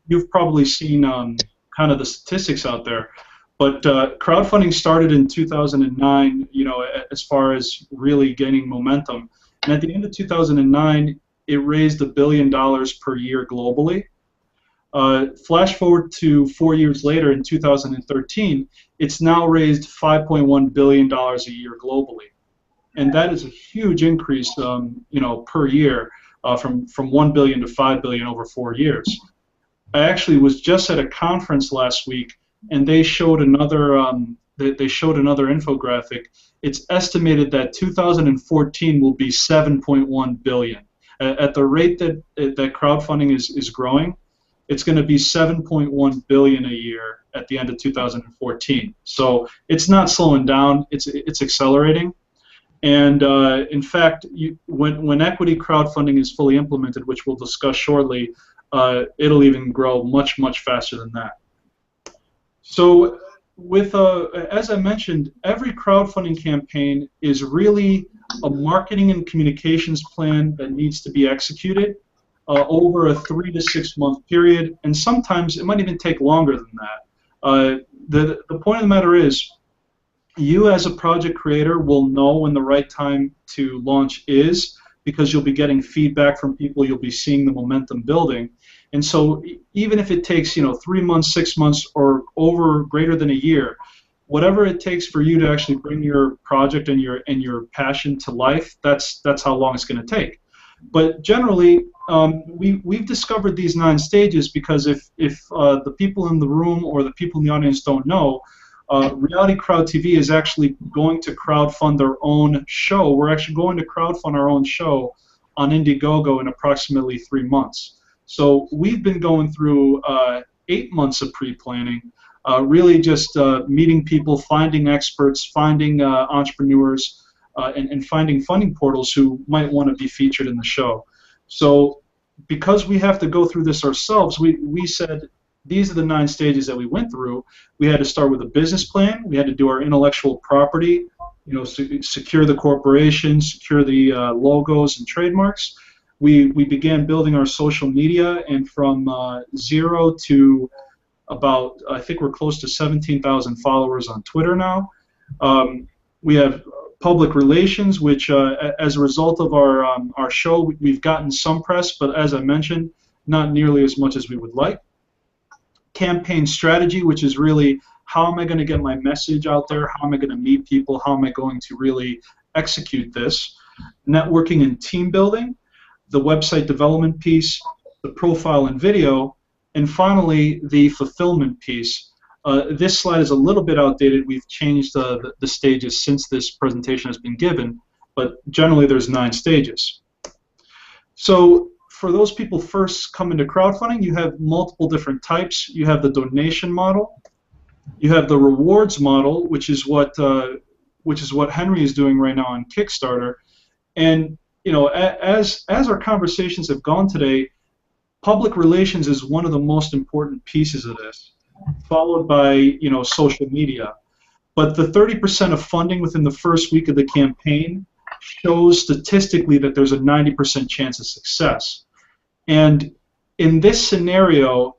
you've probably seen kind of the statistics out there. But crowdfunding started in 2009, you know, as far as really gaining momentum. And at the end of 2009, it raised $1 billion per year globally. Flash forward to 4 years later in 2013, it's now raised $5.1 billion a year globally. And that is a huge increase, you know, per year, from $1 billion to $5 billion over 4 years. I actually was just at a conference last week, and they showed another infographic. It's estimated that 2014 will be 7.1 billion. At the rate that crowdfunding is growing, it's going to be 7.1 billion a year at the end of 2014. So it's not slowing down. It's accelerating. And in fact, when equity crowdfunding is fully implemented, which we'll discuss shortly, it'll even grow much, much faster than that. So with, as I mentioned, every crowdfunding campaign is really a marketing and communications plan that needs to be executed over a 3 to 6 month period, and sometimes it might even take longer than that. The point of the matter is, you as a project creator will know when the right time to launch is, because you'll be getting feedback from people, you'll be seeing the momentum building. And so even if it takes, you know, 3 months, 6 months, or over greater than a year, whatever it takes for you to actually bring your project and your passion to life, that's how long it's going to take. But generally, we've discovered these 9 stages because if the people in the room or the people in the audience don't know, Reality Crowd TV is actually going to crowdfund their own show. We're actually going to crowdfund our own show on Indiegogo in approximately 3 months. So we've been going through 8 months of pre-planning, really just meeting people, finding experts, finding entrepreneurs, and finding funding portals who might want to be featured in the show. So because we have to go through this ourselves, we said these are the 9 stages that we went through. We had to start with a business plan. We had to do our intellectual property, you know, secure the corporation, secure the logos and trademarks. We began building our social media, and from 0 to about, I think we're close to 17,000 followers on Twitter now. We have public relations, which as a result of our show, we've gotten some press, but as I mentioned, not nearly as much as we would like. Campaign strategy, which is really how am I going to get my message out there, how am I going to meet people, how am I going to really execute this. Networking and team building, the website development piece, the profile and video, and finally the fulfillment piece. This slide is a little bit outdated. We've changed the stages since this presentation has been given, but generally there's 9 stages. So for those people first coming to crowdfunding, you have multiple different types. You have the donation model. You have the rewards model, which is what Henry is doing right now on Kickstarter. And as our conversations have gone today, public relations is one of the most important pieces of this, followed by social media. But the 30% of funding within the first week of the campaign shows statistically that there's a 90% chance of success. And in this scenario,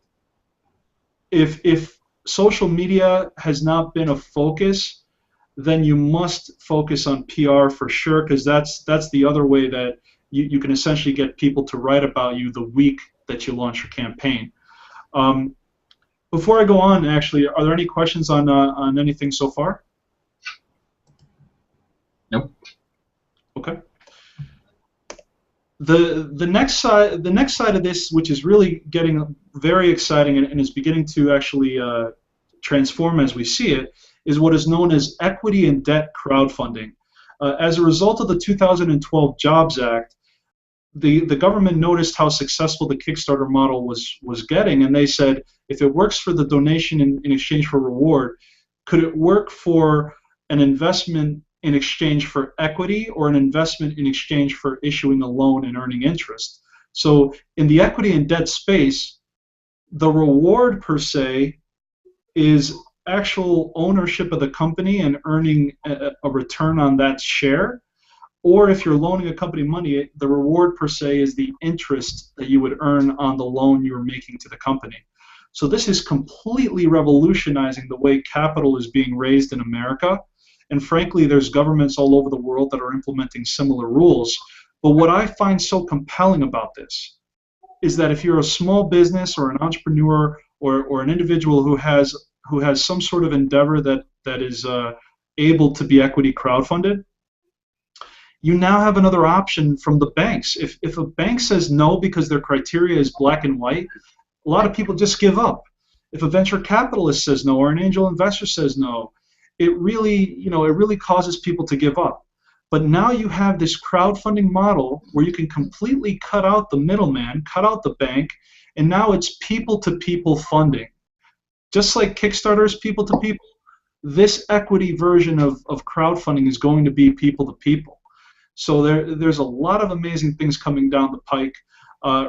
if social media has not been a focus, then you must focus on PR for sure, because that's the other way that you can essentially get people to write about you the week that you launch your campaign. Before I go on, actually, are there any questions on anything so far? Nope. Okay. The next side of this, which is really getting very exciting and is beginning to actually transform as we see it, is what is known as equity and debt crowdfunding. As a result of the 2012 Jobs Act, the government noticed how successful the Kickstarter model was getting, and they said, if it works for the donation in exchange for reward, could it work for an investment in exchange for equity, or an investment in exchange for issuing a loan and earning interest? So in the equity and debt space, the reward per se is actual ownership of the company and earning a return on that share. Or if you're loaning a company money, the reward per se is the interest that you would earn on the loan you're making to the company. So this is completely revolutionizing the way capital is being raised in America. And frankly, there's governments all over the world that are implementing similar rules. But what I find so compelling about this is that if you're a small business or an entrepreneur or an individual who has some sort of endeavor that is able to be equity crowdfunded, you now have another option from the banks. If a bank says no because their criteria is black and white, a lot of people just give up. If a venture capitalist says no or an angel investor says no, it really causes people to give up. But now you have this crowdfunding model where you can completely cut out the middleman, cut out the bank, and now it's people-to-people funding. Just like Kickstarter is people-to-people, this equity version of crowdfunding is going to be people-to-people. So there's a lot of amazing things coming down the pike.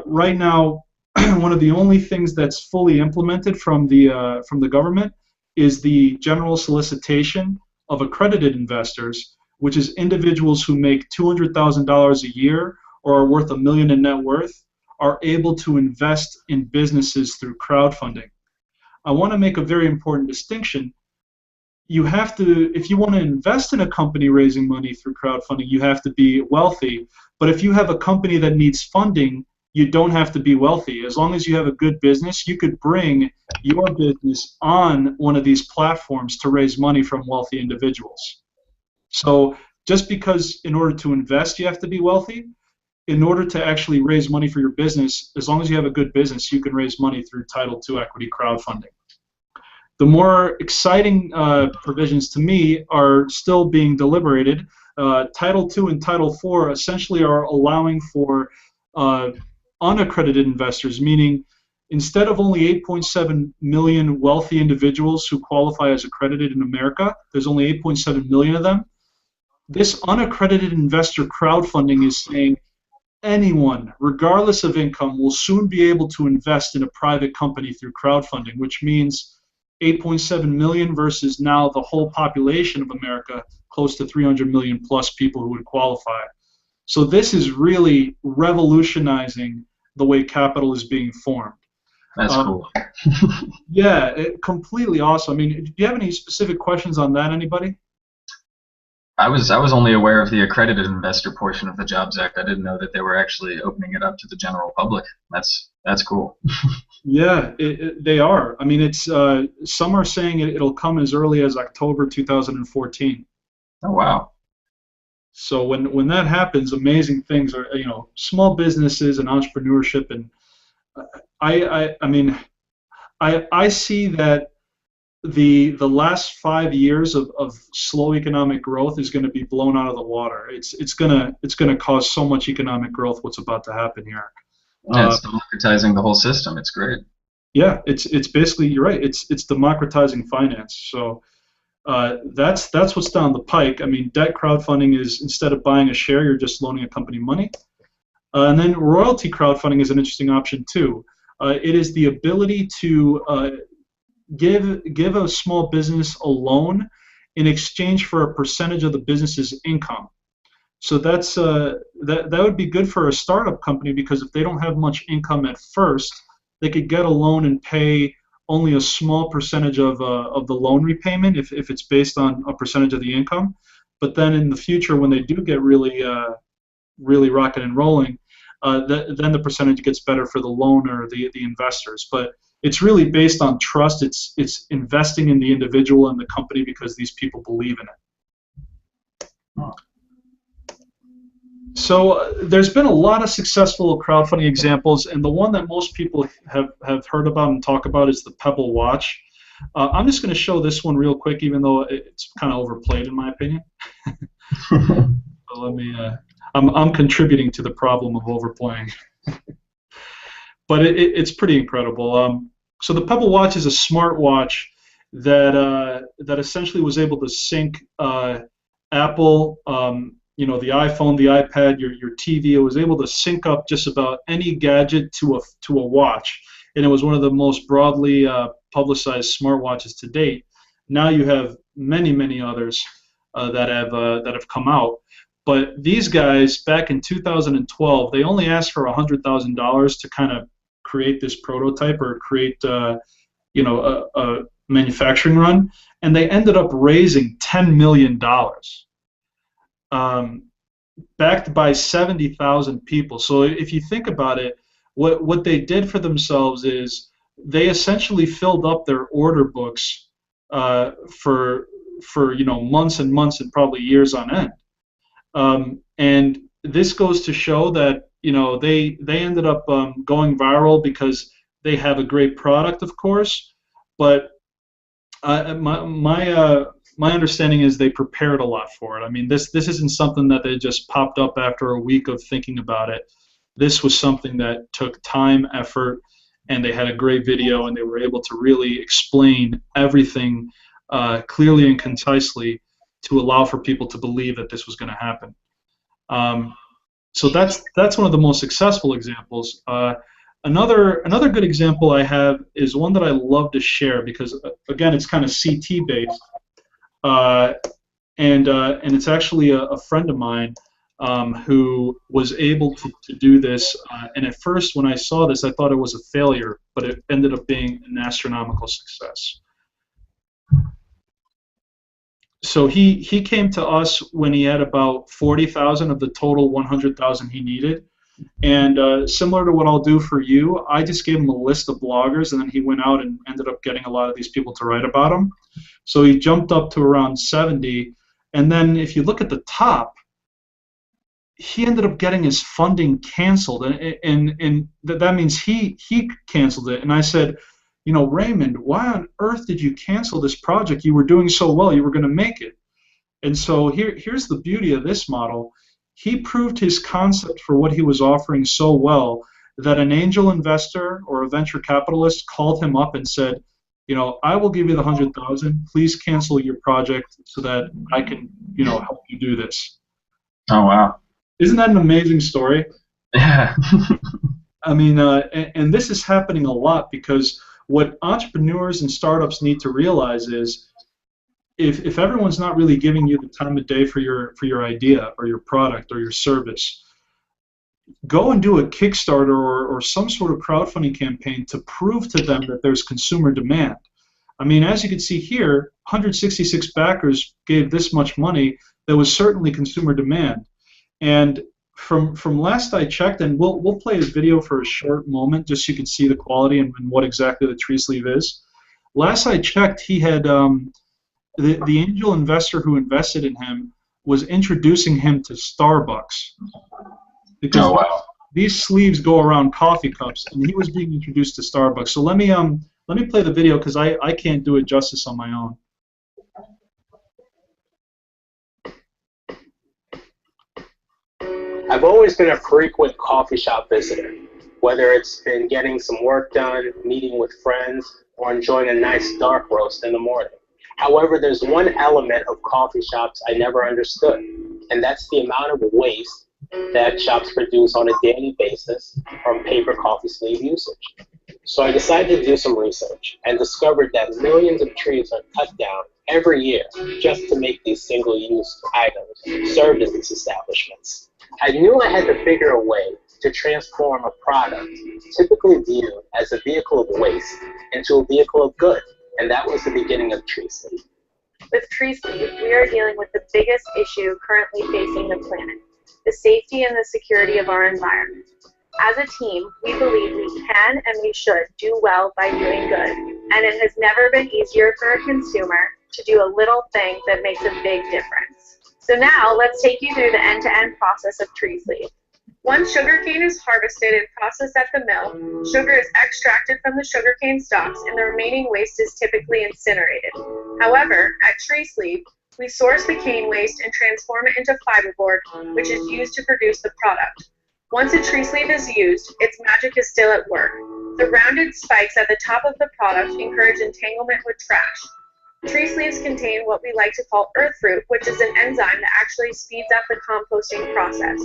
Right now, one of the only things that's fully implemented from the government is the general solicitation of accredited investors, which is individuals who make $200,000 a year or are worth $1 million in net worth, are able to invest in businesses through crowdfunding. I want to make a very important distinction. You have to, if you want to invest in a company raising money through crowdfunding, you have to be wealthy. But if you have a company that needs funding, you don't have to be wealthy. As long as you have a good business, you could bring your business on one of these platforms to raise money from wealthy individuals. So just because in order to invest you have to be wealthy, in order to actually raise money for your business, as long as you have a good business, you can raise money through Title II equity crowdfunding. The more exciting provisions to me are still being deliberated. Title II and Title IV essentially are allowing for unaccredited investors, meaning instead of only 8.7 million wealthy individuals who qualify as accredited in America, there's only 8.7 million of them. This unaccredited investor crowdfunding is saying anyone, regardless of income, will soon be able to invest in a private company through crowdfunding, which means 8.7 million versus now the whole population of America, close to 300 million plus people who would qualify. So this is really revolutionizing the way capital is being formed. That's cool. Yeah, completely awesome. I mean, do you have any specific questions on that, anybody? I was only aware of the accredited investor portion of the Jobs Act. I didn't know that they were actually opening it up to the general public. That's cool. Yeah, they are. I mean, it's some are saying it'll come as early as October 2014. Oh wow. So when that happens, amazing things are, small businesses and entrepreneurship, and I see that the last 5 years of slow economic growth is going to be blown out of the water. It's going to cause so much economic growth what's about to happen here. Yeah, it's democratizing the whole system. It's great. Yeah, it's basically, you're right. It's democratizing finance. So that's what's down the pike. I mean, debt crowdfunding is, instead of buying a share, you're just loaning a company money. And then royalty crowdfunding is an interesting option too. It is the ability to give a small business a loan in exchange for a percentage of the business's income. So that's that would be good for a startup company, because if they don't have much income at first, they could get a loan and pay only a small percentage of the loan repayment if it's based on a percentage of the income. But then in the future, when they do get really rocket and rolling, then the percentage gets better for the loan or the investors. But it's really based on trust. It's investing in the individual and the company because these people believe in it. Oh. So there's been a lot of successful crowdfunding examples, and the one that most people have heard about and talk about is the Pebble Watch. I'm just going to show this one real quick, even though it's kind of overplayed in my opinion. So let me. I'm contributing to the problem of overplaying. But it's pretty incredible. So the Pebble Watch is a smartwatch that essentially was able to sync Apple, the iPhone, the iPad, your TV. It was able to sync up just about any gadget to a watch, and it was one of the most broadly publicized smartwatches to date. Now you have many others that have come out. But these guys, back in 2012, they only asked for $100,000 to kind of create this prototype or create, a manufacturing run, and they ended up raising $10 million, backed by 70,000 people. So if you think about it, what they did for themselves is they essentially filled up their order books for months and months and probably years on end. And this goes to show that they ended up going viral because they have a great product, of course, but my understanding is they prepared a lot for it. I mean, this isn't something that they just popped up after a week of thinking about it. This was something that took time, effort, and they had a great video, and they were able to really explain everything clearly and concisely to allow for people to believe that this was going to happen. So that's one of the most successful examples. Another good example I have is one that I love to share because, again, it's kind of CT based, and it's actually a friend of mine who was able to do this. And at first, when I saw this, I thought it was a failure, but it ended up being an astronomical success. So he came to us when he had about 40,000 of the total 100,000 he needed. And similar to what I'll do for you, I just gave him a list of bloggers, and then he went out and ended up getting a lot of these people to write about him. So he jumped up to around 70. And then if you look at the top, he ended up getting his funding canceled. And that means he canceled it. And I said, Raymond, why on earth did you cancel this project? You were doing so well. You were going to make it. And so here's the beauty of this model. He proved his concept for what he was offering so well that an angel investor or a venture capitalist called him up and said, I will give you the 100,000. Please cancel your project so that I can, help you do this. Oh, wow. Isn't that an amazing story? Yeah. I mean, and this is happening a lot because what entrepreneurs and startups need to realize is if everyone's not really giving you the time of day for your idea or your product or your service, go and do a Kickstarter or some sort of crowdfunding campaign to prove to them that there's consumer demand. I mean, as you can see here, 166 backers gave this much money. There was certainly consumer demand. And from last I checked, and we'll play a video for a short moment just so you can see the quality and what exactly the tree sleeve is. Last I checked, he had the angel investor who invested in him was introducing him to Starbucks because these sleeves go around coffee cups, and he was being introduced to Starbucks. So let me play the video because I can't do it justice on my own. I've always been a frequent coffee shop visitor. whether it's been getting some work done, meeting with friends, or enjoying a nice dark roast in the morning. However, there's one element of coffee shops I never understood, and that's the amount of waste that shops produce on a daily basis from paper coffee sleeve usage. So I decided to do some research and discovered that millions of trees are cut down every year just to make these single-use items served in these establishments. I knew I had to figure a way to transform a product typically viewed as a vehicle of waste into a vehicle of good, and that was the beginning of Tree Sleeve. With Tree Sleeve, we are dealing with the biggest issue currently facing the planet, the safety and the security of our environment. As a team, we believe we can and we should do well by doing good, and it has never been easier for a consumer to do a little thing that makes a big difference. So now, let's take you through the end-to-end process of Tree Sleeve. Once sugarcane is harvested and processed at the mill, sugar is extracted from the sugarcane stalks and the remaining waste is typically incinerated. However, at Tree Sleeve, we source the cane waste and transform it into fiberboard, which is used to produce the product. Once a tree sleeve is used, its magic is still at work. The rounded spikes at the top of the product encourage entanglement with trash. Tree sleeves contain what we like to call earth root, which is an enzyme that actually speeds up the composting process.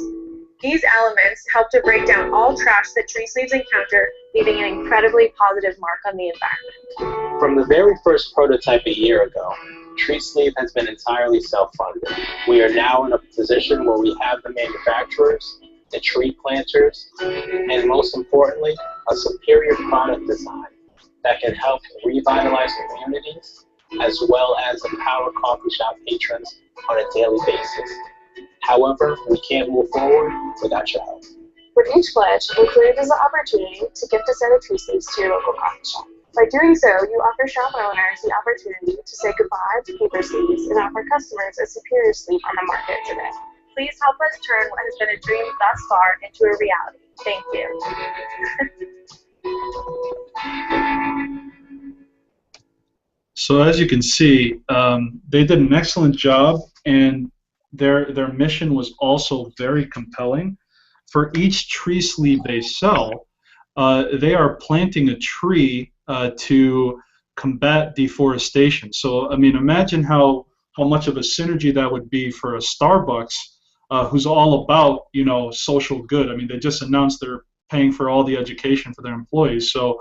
These elements help to break down all trash that tree sleeves encounter, leaving an incredibly positive mark on the environment. From the very first prototype a year ago, Tree Sleeve has been entirely self-funded. We are now in a position where we have the manufacturers, the tree planters, and most importantly, a superior product design that can help revitalize communities as well as empower coffee shop patrons on a daily basis. However, we can't move forward without your help. With each pledge, included is the opportunity to gift a set of tree sleeves to your local coffee shop. By doing so, you offer shop owners the opportunity to say goodbye to paper sleeves and offer customers a superior sleeve on the market today. Please help us turn what has been a dream thus far into a reality. Thank you. So as you can see, they did an excellent job, and their mission was also very compelling. For each tree sleeve they sell, they are planting a tree to combat deforestation. So I mean, imagine how much of a synergy that would be for a Starbucks, who's all about, you know, social good. I mean, they just announced they're paying for all the education for their employees. So,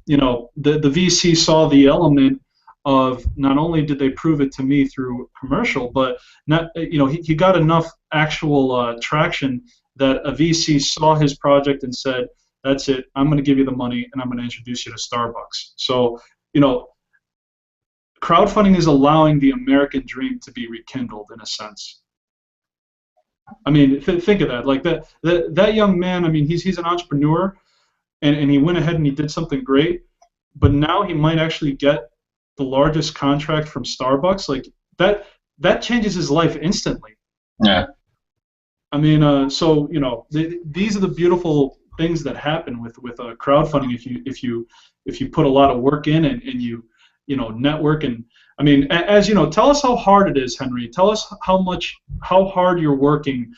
you know, the VC saw the element of not only did they prove it to me through commercial, but not, you know, he got enough actual traction that a VC saw his project and said, that's it, I'm going to give you the money and I'm going to introduce you to Starbucks. So, you know, crowdfunding is allowing the American dream to be rekindled in a sense. I mean, think of that. Like that young man, I mean, he's an entrepreneur, and he went ahead and he did something great, but now he might actually get the largest contract from Starbucks. Like that changes his life instantly. Yeah. I mean, so you know, these are the beautiful things that happen with crowdfunding if you put a lot of work in and you know, network. And I mean, as you know, tell us how hard it is, Henry. Tell us how hard you're working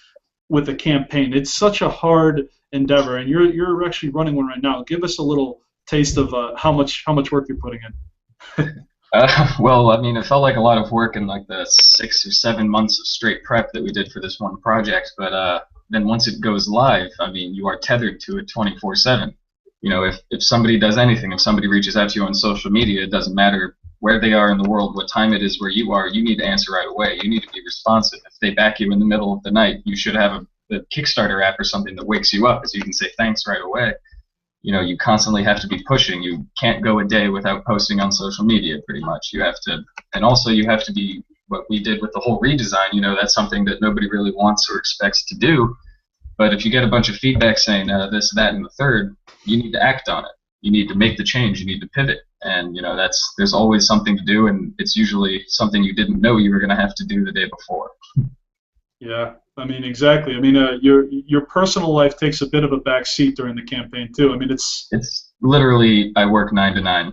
with a campaign. It's such a hard endeavor, and you're actually running one right now. Give us a little taste of how much work you're putting in. Well, I mean, it felt like a lot of work in like the 6 or 7 months of straight prep that we did for this one project. But then once it goes live, I mean, you are tethered to it 24/7. You know, if somebody does anything, if somebody reaches out to you on social media, it doesn't matter where they are in the world, what time it is where you are, you need to answer right away. You need to be responsive. If they back you in the middle of the night, you should have a Kickstarter app or something that wakes you up, so you can say thanks right away. You know, you constantly have to be pushing. You can't go a day without posting on social media, pretty much. You have to, and also you have to be, what we did with the whole redesign, you know, that's something that nobody really wants or expects to do. But if you get a bunch of feedback saying this, that, and the third, you need to act on it. You need to make the change. You need to pivot. And, you know, there's always something to do, and it's usually something you didn't know you were going to have to do the day before. Yeah, I mean, exactly. I mean, your personal life takes a bit of a back seat during the campaign too. I mean, it's literally, I work 9 to 9,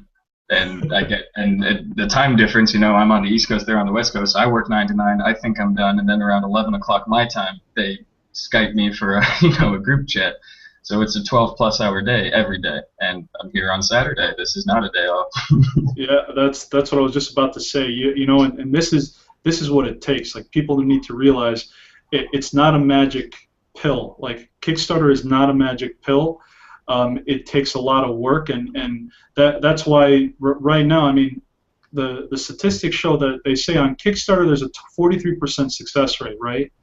and I get, and the time difference. You know, I'm on the East Coast, they're on the West Coast. So I work 9 to 9. I think I'm done, and then around 11 o'clock my time, they Skype me for a group chat. So it's a 12+ hour day every day, and I'm here on Saturday. This is not a day off. Yeah, that's what I was just about to say. You know, and this is what it takes. Like, people need to realize it's not a magic pill. Like, Kickstarter is not a magic pill. It takes a lot of work, and that's why right now, I mean, the statistics show that they say on Kickstarter there's a 43% success rate, right?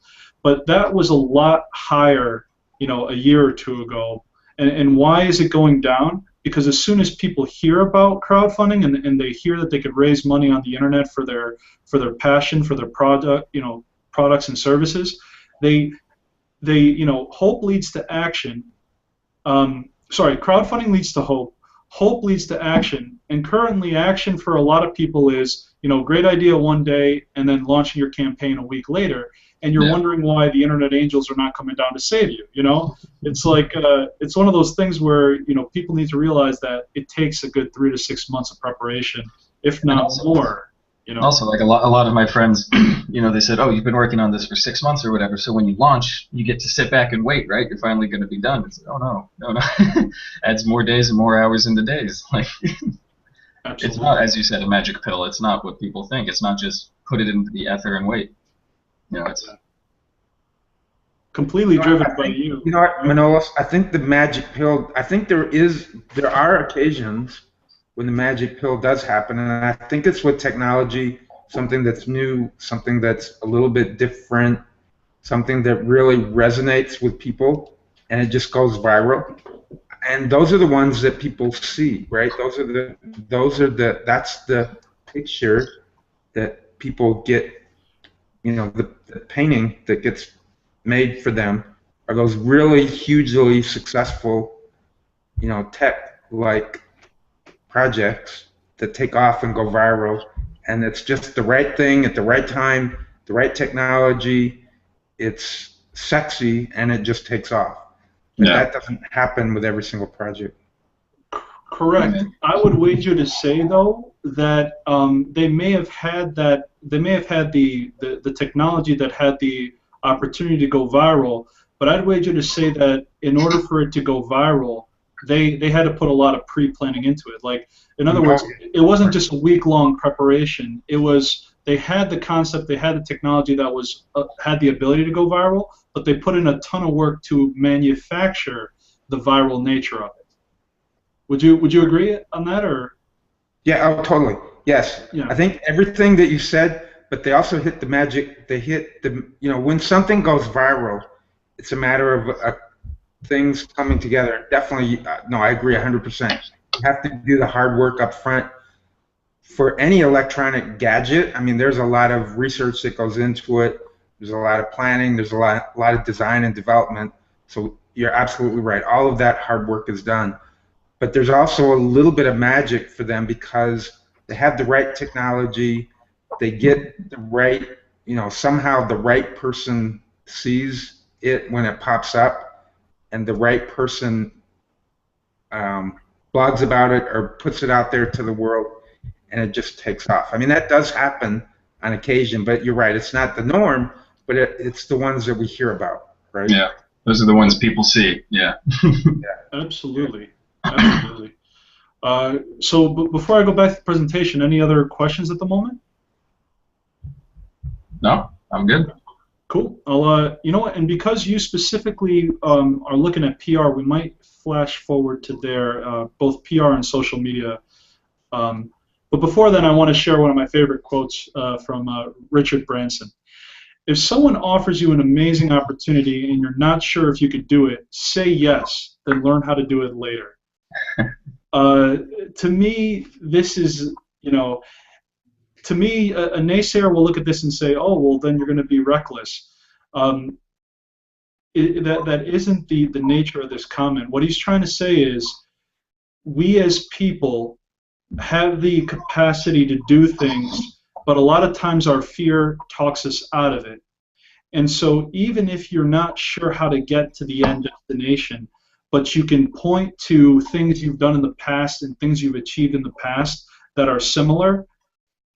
But that was a lot higher, you know, a year or two ago. And why is it going down? Because as soon as people hear about crowdfunding and they hear that they could raise money on the internet for their passion, for their product, you know, products and services, they you know, hope leads to action. Crowdfunding leads to hope. Hope leads to action. And currently, action for a lot of people is, you know, great idea one day and then launching your campaign a week later. And you're wondering why the internet angels are not coming down to save you. You know, it's like it's one of those things where, you know, people need to realize that it takes a good 3 to 6 months of preparation, if not more. You know. Also, like a lot of my friends, you know, they said, "Oh, you've been working on this for 6 months or whatever. So when you launch, you get to sit back and wait, right? You're finally going to be done." It's like, oh no. Adds more days and more hours into days. Like, it's not, as you said, a magic pill. It's not what people think. It's not just put it into the ether and wait. You know, it's completely driven by you. You know what, Manolis? I think the magic pill. I think there are occasions when the magic pill does happen, and I think it's with technology, something that's new, something that's a little bit different, something that really resonates with people, and it just goes viral. And those are the ones that people see, right? That's the picture that people get. You know, the painting that gets made for them are those really hugely successful, you know, tech-like projects that take off and go viral, and it's just the right thing at the right time, the right technology. It's sexy, and it just takes off. But that doesn't happen with every single project. Correct. I would wager to say, though, that they may have had that. They may have had the technology that had the opportunity to go viral, but I'd wager to say that in order for it to go viral, they had to put a lot of pre-planning into it. Like, in other words, it wasn't just a week-long preparation. It was, they had the concept, they had the technology that was had the ability to go viral, but they put in a ton of work to manufacture the viral nature of it. Would you agree on that, or? Yeah, oh, totally. Yes. Yeah. I think everything that you said, but they also hit the magic. They hit the, you know, when something goes viral, it's a matter of things coming together. Definitely, no, I agree 100%. You have to do the hard work up front. For any electronic gadget, I mean, there's a lot of research that goes into it. There's a lot of planning. There's a lot of design and development. So you're absolutely right. All of that hard work is done. But there's also a little bit of magic for them because they have the right technology. They get the right, you know, somehow the right person sees it when it pops up, and the right person blogs about it or puts it out there to the world, and it just takes off. I mean, that does happen on occasion, but you're right. It's not the norm, but it's the ones that we hear about, right? Yeah, those are the ones people see. Yeah. Absolutely. Absolutely. So before I go back to the presentation, any other questions at the moment? No, I'm good. Cool. I'll, you know what, and because you specifically are looking at PR, we might flash forward to their both PR and social media. But before then, I want to share one of my favorite quotes from Richard Branson. If someone offers you an amazing opportunity and you're not sure if you could do it, say yes, then learn how to do it later. To me, this is, you know, to me, a naysayer will look at this and say, oh, well, then you're going to be reckless. That isn't the nature of this comment. What he's trying to say is, we as people have the capacity to do things, but a lot of times our fear talks us out of it. And so even if you're not sure how to get to the end destination, but you can point to things you've done in the past and things you've achieved in the past that are similar,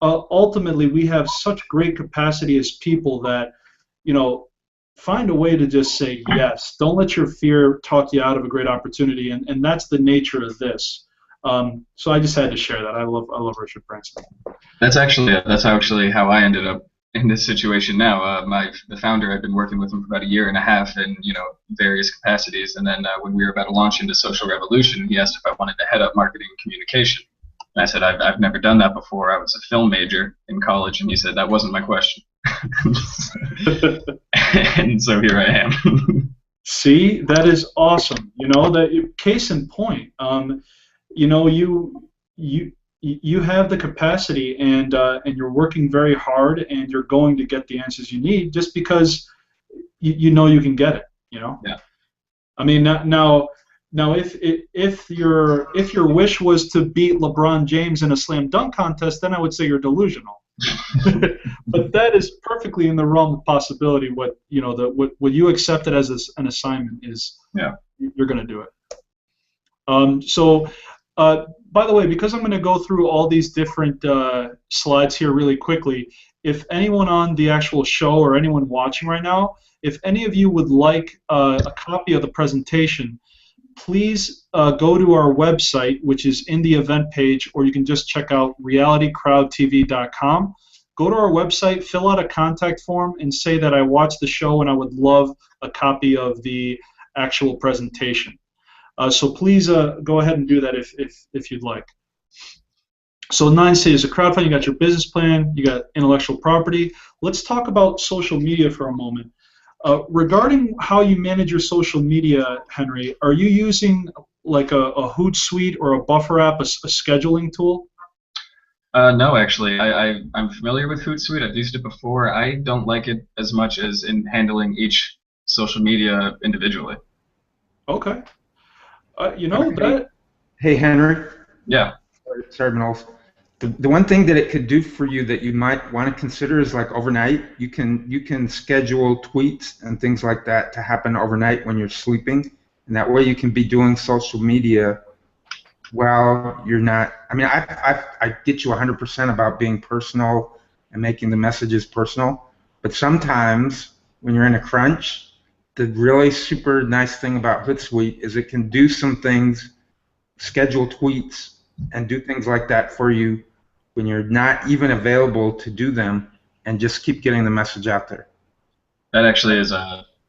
ultimately we have such great capacity as people that, you know, find a way to just say yes. Don't let your fear talk you out of a great opportunity, and that's the nature of this. So I just had to share that. I love Richard Branson. That's actually how I ended up in this situation now. The founder, I've been working with him for about 1.5 years in various capacities, and then when we were about to launch into Social Revolution, he asked if I wanted to head up marketing and communication. And I said I've never done that before. I was a film major in college, and he said that wasn't my question. And so here I am. See, that is awesome. Case in point. You have the capacity, and you're working very hard, and you're going to get the answers you need just because you know you can get it. Yeah. I mean, now if your wish was to beat LeBron James in a slam dunk contest, then I would say you're delusional. But that is perfectly in the realm of possibility. What you accepted as an assignment is, you're going to do it. By the way, because I'm going to go through all these different slides here really quickly, if anyone on the actual show or anyone watching right now, if any of you would like a copy of the presentation, please go to our website, which is in the event page, or you can just check out realitycrowdtv.com. Go to our website, fill out a contact form, and say that I watched the show and I would love a copy of the actual presentation. So please go ahead and do that if you'd like. So 9 stages of crowdfunding. You got your business plan, you got intellectual property. Let's talk about social media for a moment. Regarding how you manage your social media, Henry, are you using like a Hootsuite or a Buffer app, a scheduling tool? No, actually. I'm familiar with Hootsuite. I've used it before. I don't like it as much as in handling each social media individually. Okay. That. Hey, Henry. Yeah. Sorry, Manolis. The one thing that it could do for you that you might want to consider is like overnight. You can schedule tweets and things like that to happen overnight when you're sleeping, and that way you can be doing social media while you're not. I mean, I get you 100% about being personal and making the messages personal, but sometimes when you're in a crunch, the really super nice thing about Hootsuite is it can do some things, schedule tweets, and do things like that for you when you're not even available to do them, and just keep getting the message out there. That actually is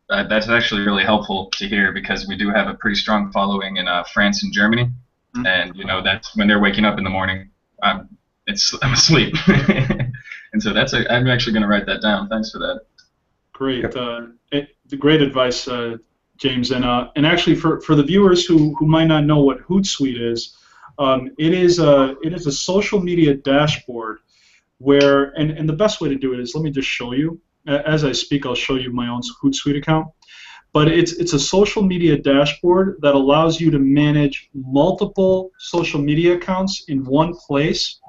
that's actually really helpful to hear, because we do have a pretty strong following in France and Germany, and that's when they're waking up in the morning. I'm asleep, and so I'm actually going to write that down. Thanks for that. Great. Yep. Great advice, James. And actually, for the viewers who might not know what Hootsuite is, it is a social media dashboard where, and the best way to do it is, let me just show you. As I speak, I'll show you my own Hootsuite account. But it's a social media dashboard that allows you to manage multiple social media accounts in one place,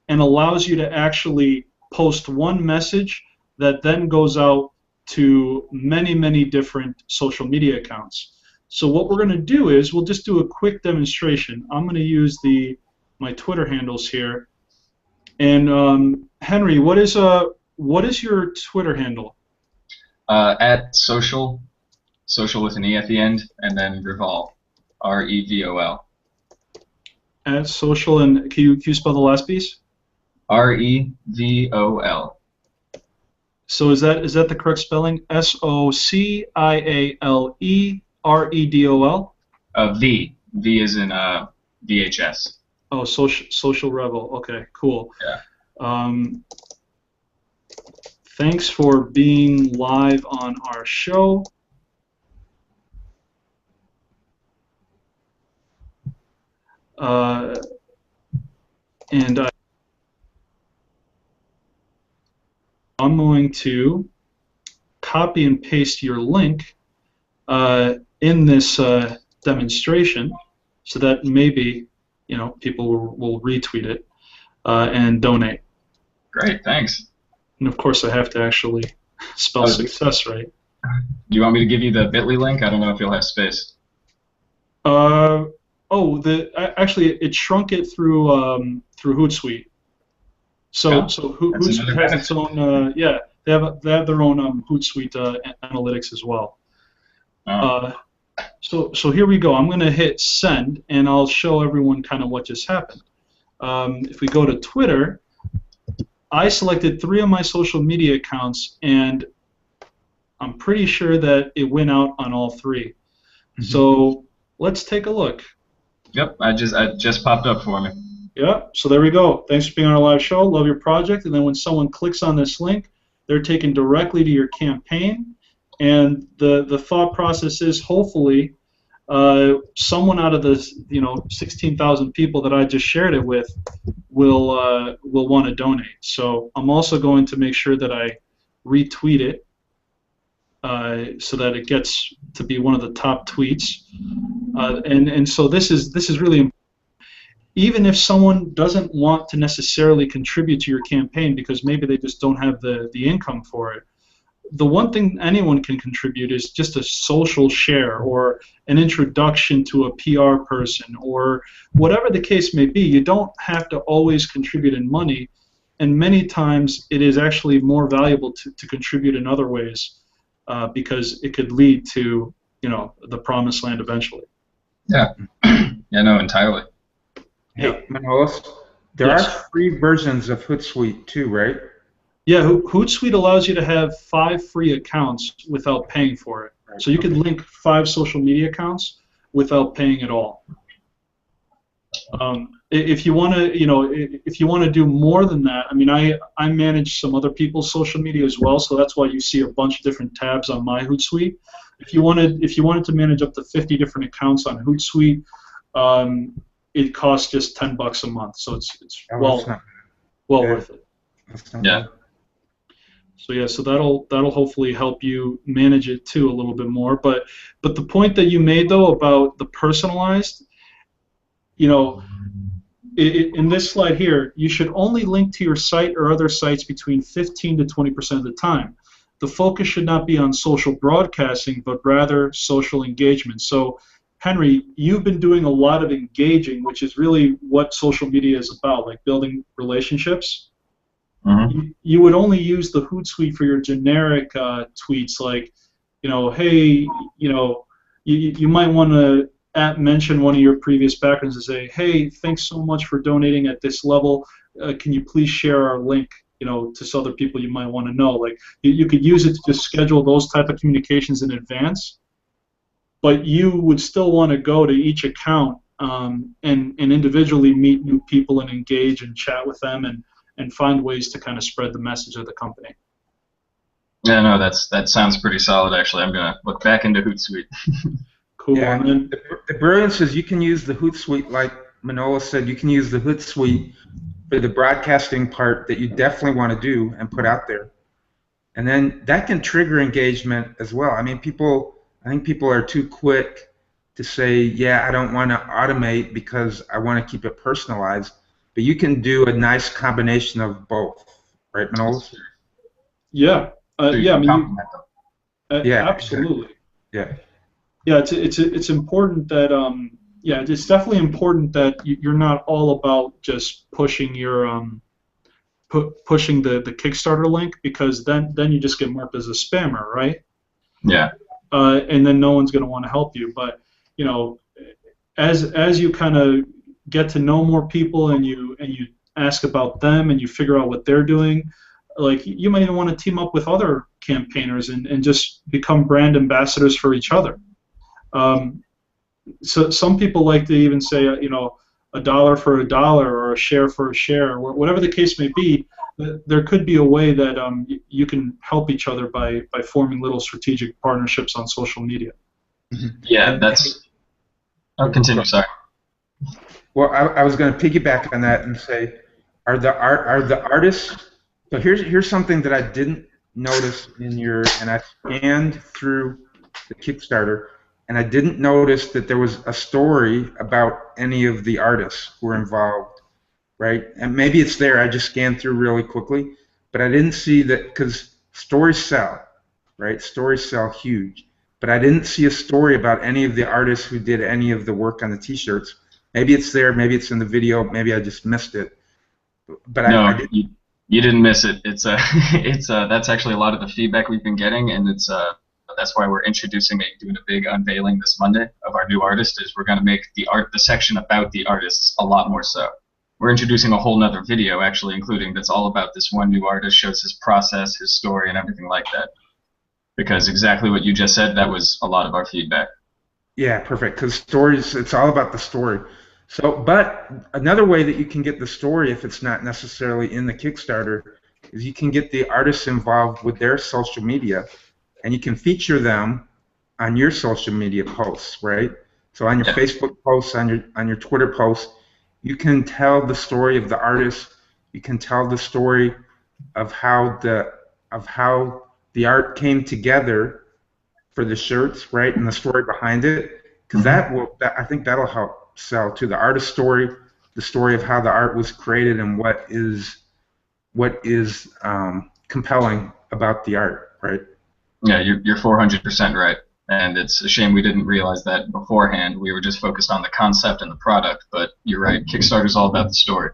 and allows you to actually post one message that then goes out to many, many different social media accounts. So what we're going to do is we'll just do a quick demonstration. I'm going to use my Twitter handles here. And Henry, what is your Twitter handle? At social with an E at the end, and then Revol, R-E-V-O-L. At social, and can you spell the last piece? R-E-V-O-L. So is that the correct spelling? SOCIALEREDOL? V. V is in VHS. Oh, social rebel. Okay, cool. Yeah. Thanks for being live on our show. And I'm going to copy and paste your link in this demonstration, so that maybe people will retweet it and donate. Great, thanks. And of course, I have to actually spell success right. Do you want me to give you the bit.ly link? I don't know if you'll have space. Actually, it shrunk it through Hootsuite. So Hootsuite has its own They have their own Hootsuite analytics as well. So here we go. I'm going to hit send, and I'll show everyone kind of what just happened. If we go to Twitter, I selected 3 of my social media accounts, and I'm pretty sure that it went out on all 3. So let's take a look. Yep, I just popped up for me. Yeah, so there we go. Thanks for being on our live show. Love your project. And then when someone clicks on this link, they're taken directly to your campaign. And the thought process is hopefully someone out of the 16,000 people that I just shared it with will want to donate. So I'm also going to make sure that I retweet it so that it gets to be one of the top tweets. And so this is really important. Even if someone doesn't want to necessarily contribute to your campaign because maybe they just don't have the income for it, the one thing anyone can contribute is just a social share or an introduction to a PR person or whatever the case may be. You don't have to always contribute in money, and many times it is actually more valuable to contribute in other ways because it could lead to the promised land eventually. Yeah, yeah, no, entirely. Hey, Manolis, there are free versions of Hootsuite too, right? Yeah, Hootsuite allows you to have 5 free accounts without paying for it. So you could link 5 social media accounts without paying at all. If you want to, if you want to do more than that, I mean, I manage some other people's social media as well, so that's why you see a bunch of different tabs on my Hootsuite. If you wanted to manage up to 50 different accounts on Hootsuite, it costs just $10 a month, so it's well worth it. Yeah. So yeah, so that'll hopefully help you manage it too a little bit more. But the point that you made though about the personalized, in this slide here, you should only link to your site or other sites between 15 to 20% of the time. The focus should not be on social broadcasting, but rather social engagement. So Henry, you've been doing a lot of engaging, which is really what social media is about, like building relationships. You would only use the Hootsuite for your generic tweets, like, hey, you might want to mention one of your previous backgrounds and say, hey, thanks so much for donating at this level. Can you please share our link, to some other people you might want to know? Like, you could use it to just schedule those type of communications in advance, but you would still want to go to each account and individually meet new people and engage and chat with them and find ways to kind of spread the message of the company. Yeah, no, that sounds pretty solid, actually. I'm going to look back into Hootsuite. Cool. Yeah, and then, the brilliance is you can use the Hootsuite, like Manolis said, you can use the Hootsuite for the broadcasting part that you definitely want to do and put out there. And then that can trigger engagement as well. I mean, I think people are too quick to say, yeah, I don't want to automate because I want to keep it personalized. But you can do a nice combination of both, right, Manolis? Yeah, yeah, I mean, yeah, absolutely. Exactly. Yeah, it's important that yeah, it's definitely important that you're not all about just pushing your pushing the Kickstarter link, because then you just get marked as a spammer, right? Yeah. And then no one's going to want to help you. But as you kind of get to know more people and you ask about them and you figure out what they're doing, like you might even want to team up with other campaigners and just become brand ambassadors for each other. So some people like to even say, a dollar for a dollar or a share for a share, or whatever the case may be. There could be a way that you can help each other by forming little strategic partnerships on social media. Yeah, that's. Oh, continue. Sorry. Well, I was going to piggyback on that and say, are the artists? So here's something that I didn't notice and I scanned through the Kickstarter, and I didn't notice that there was a story about any of the artists who were involved, right? And maybe it's there. I just scanned through really quickly, but I didn't see that, because stories sell, right? Stories sell huge, but I didn't see a story about any of the artists who did any of the work on the T-shirts. Maybe it's there. Maybe it's in the video. Maybe I just missed it. But no, I didn't. You didn't miss it. It's that's actually a lot of the feedback we've been getting, and that's why we're doing a big unveiling this Monday of our new artist. Is we're going to make the section about the artists a lot more so. We're introducing a whole nother video actually, including that's all about this one new artist, shows his process, his story, and everything like that. Because exactly what you just said, that was a lot of our feedback. Yeah, perfect. Because stories, it's all about the story. So, but another way that you can get the story, if it's not necessarily in the Kickstarter, is you can get the artists involved with their social media, and you can feature them on your social media posts, right? So on your Facebook posts, on your Twitter posts, you can tell the story of the artist. You can tell the story of how the art came together for the shirts, right, and the story behind it, because I think that'll help sell to the artist story, the story of how the art was created, and what is compelling about the art, right? Yeah, you're 400% right, and it's a shame we didn't realize that beforehand. We were just focused on the concept and the product, but you're right. Kickstarter's all about the story.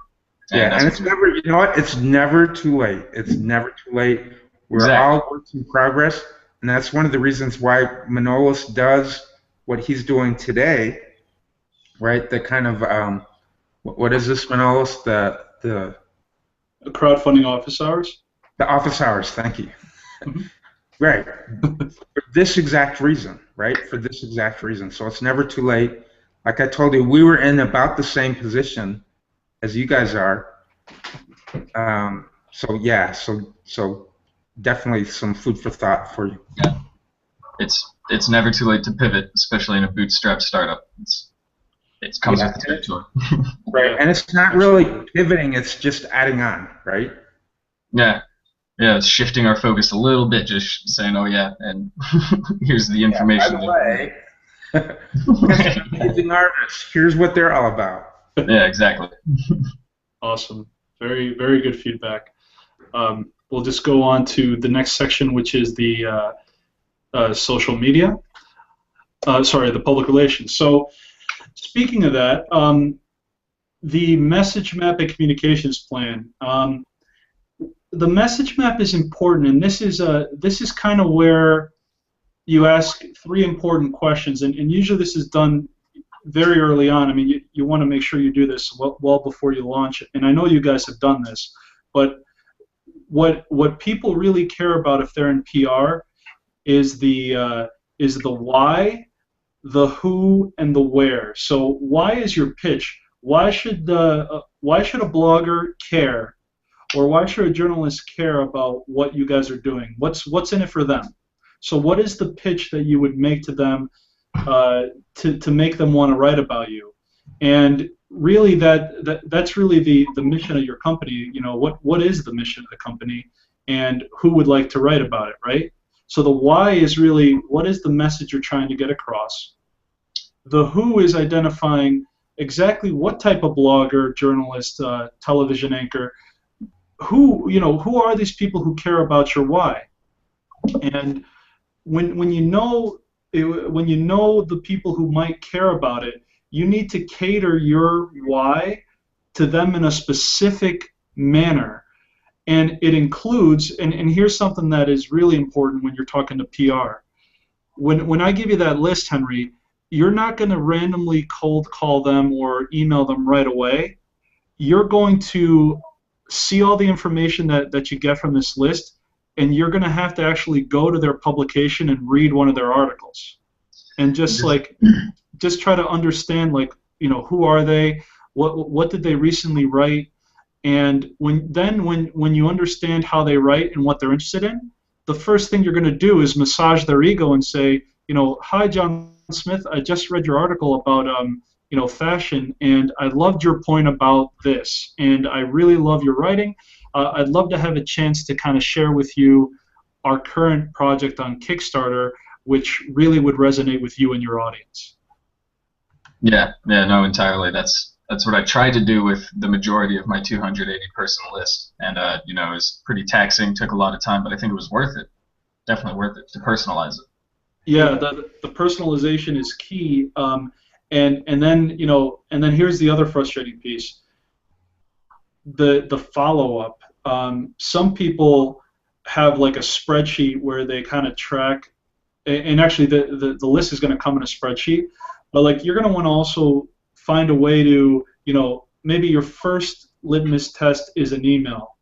And it's never, you know what? It's never too late. It's never too late. We're all works in progress, and that's one of the reasons why Manolis does what he's doing today, right? The kind of what is this, Manolis? The Crowdfunding Office Hours. The office hours. Thank you. Right. For this exact reason, right? For this exact reason. So it's never too late. Like I told you, we were in about the same position as you guys are. So yeah. So definitely some food for thought for you. Yeah. It's never too late to pivot, especially in a bootstrap startup. It comes with the territory. Right. And it's not really pivoting, it's just adding on, right? Yeah. Yeah, it's shifting our focus a little bit, just saying, oh yeah, and here's the information. By the way, amazing artists, here's what they're all about. Yeah, exactly. Awesome. Very, very good feedback. We'll just go on to the next section, which is the social media. The public relations. So, speaking of that, the message map and communications plan. The message map is important, and this is kind of where you ask three important questions, and usually this is done very early on. I mean, you want to make sure you do this well before you launch it, and I know you guys have done this, but what people really care about if they're in PR is the why, the who, and the where. So why is your pitch? Why should a blogger care? Or why should a journalist care about what you guys are doing? What's in it for them? So what is the pitch that you would make to them to make them want to write about you? And really that's really the mission of your company. You know, what is the mission of the company, and who would like to write about it, right? So the why is really what is the message you're trying to get across. The who is identifying exactly what type of blogger, journalist, television anchor. Who are these people who care about your why? And when you know the people who might care about it, you need to cater your why to them in a specific manner. And it includes, and here's something that is really important when you're talking to PR. When I give you that list, Henry, you're not going to randomly cold call them or email them right away. You're going to see all the information that you get from this list, and you're going to have to actually go to their publication and read one of their articles, and just try to understand, like, you know, who are they, what did they recently write, and when you understand how they write and what they're interested in, the first thing you're going to do is massage their ego and say, you know, hi John Smith, I just read your article about fashion, and I loved your point about this, and I really love your writing. I'd love to have a chance to kind of share with you our current project on Kickstarter, which really would resonate with you and your audience. Yeah, no, entirely. That's what I tried to do with the majority of my 280-person list, and it was pretty taxing, took a lot of time, but I think it was worth it. Definitely worth it to personalize it. Yeah, the personalization is key. And then here's the other frustrating piece. The follow-up. Some people have like a spreadsheet where they kind of track, and actually the list is going to come in a spreadsheet, but like you're going to want to also find a way to, maybe your first litmus test is an email.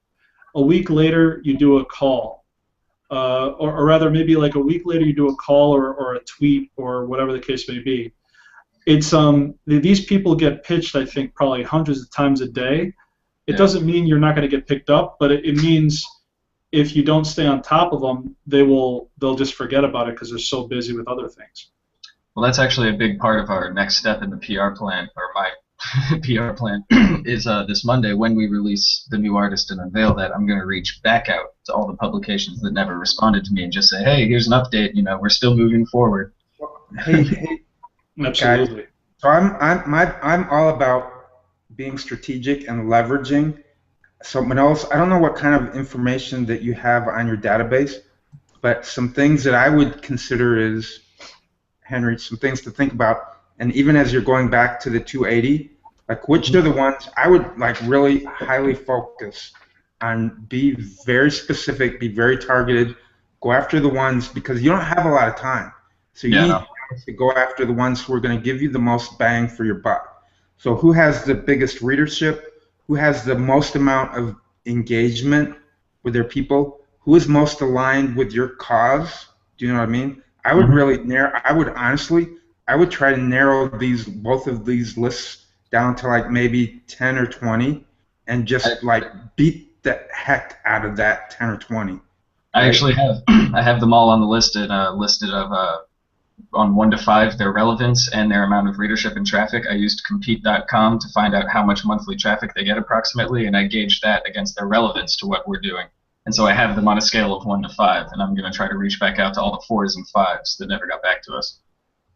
A week later, you do a call. Or rather, maybe like a week later, you do a call or a tweet or whatever the case may be. It's these people get pitched, I think, probably hundreds of times a day. It doesn't mean you're not going to get picked up, but it means if you don't stay on top of them, they'll just forget about it because they're so busy with other things. Well, that's actually a big part of our next step in the PR plan, or my PR plan, is this Monday when we release the new artist and unveil that, I'm going to reach back out to all the publications that never responded to me and just say, hey, here's an update. We're still moving forward. Hey, absolutely. Guys, so I'm all about being strategic and leveraging. So Manolis, I don't know what kind of information that you have on your database, but some things that I would consider is, Henry, some things to think about. And even as you're going back to the 280, like which are the ones I would like really highly focus on, be very specific, be very targeted, go after the ones, because you don't have a lot of time. So you need to go after the ones who are going to give you the most bang for your buck. So who has the biggest readership? Who has the most amount of engagement with their people? Who is most aligned with your cause? Do you know what I mean? I would really I would try to narrow both of these lists down to like maybe 10 or 20 and just like beat the heck out of that 10 or 20. I actually have them all on the list and listed of on 1 to 5 their relevance and their amount of readership and traffic. I used compete.com to find out how much monthly traffic they get approximately, and I gauged that against their relevance to what we're doing. And so I have them on a scale of 1 to 5, and I'm going to try to reach back out to all the 4s and 5s that never got back to us.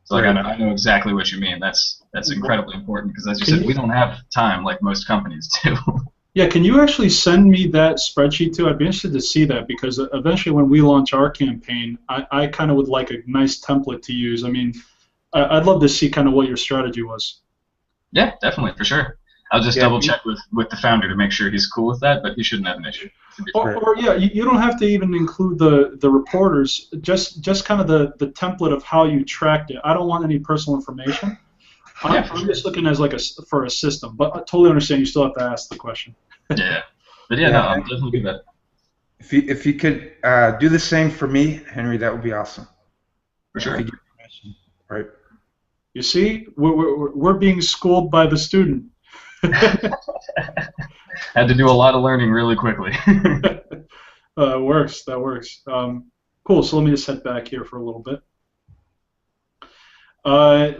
So like, I know exactly what you mean. That's incredibly important because, as you said, we don't have time like most companies do. Yeah, can you actually send me that spreadsheet too? I'd be interested to see that because eventually when we launch our campaign, I kind of would like a nice template to use. I mean, I'd love to see kind of what your strategy was. Yeah, definitely, for sure. I'll just double check with the founder to make sure he's cool with that, but he shouldn't have an issue. Or you don't have to even include the reporters, just kind of the template of how you tracked it. I don't want any personal information. I'm just looking as like for a system, but I totally understand you still have to ask the question. But no, I'm definitely good at it. If you could do the same for me, Henry, that would be awesome. For sure. Right. You see, we're being schooled by the student. Had to do a lot of learning really quickly. That works. Cool. So let me just head back here for a little bit.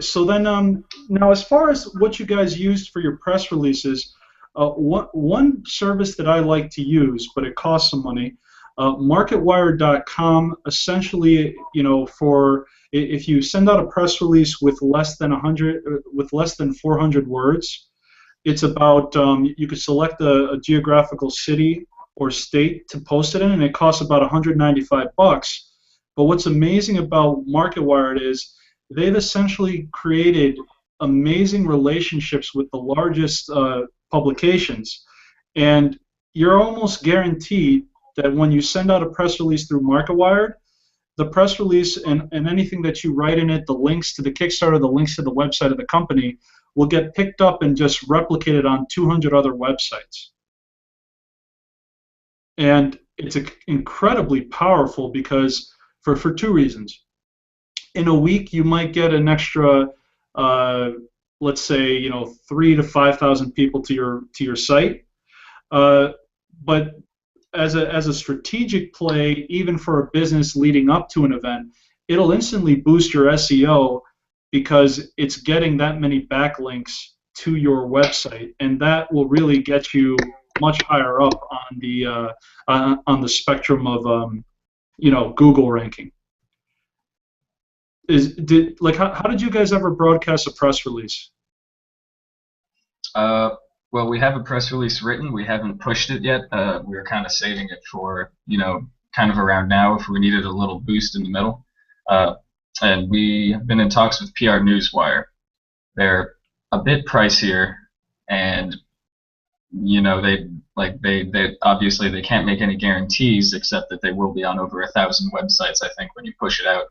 So then, now as far as what you guys used for your press releases, one service that I like to use, but it costs some money, MarketWire.com. Essentially, for if you send out a press release with less than 400 words, it's about you could select a geographical city or state to post it in, and it costs about $195. But what's amazing about MarketWire is they've essentially created amazing relationships with the largest publications, and you're almost guaranteed that when you send out a press release through MarketWire, the press release and anything that you write in it, the links to the Kickstarter, the links to the website of the company, will get picked up and just replicated on 200 other websites. And it's incredibly powerful because for two reasons. In a week, you might get an extra, let's say, 3,000 to 5,000 people to your site. But as a strategic play, even for a business leading up to an event, it'll instantly boost your SEO because it's getting that many backlinks to your website, and that will really get you much higher up on the spectrum of Google ranking. How did you guys ever broadcast a press release? Well, we have a press release written. We haven't pushed it yet. We were kind of saving it for kind of around now if we needed a little boost in the middle. And we have been in talks with PR Newswire. They're a bit pricier, and they Like they obviously they can't make any guarantees except that they will be on over 1,000 websites, I think, when you push it out.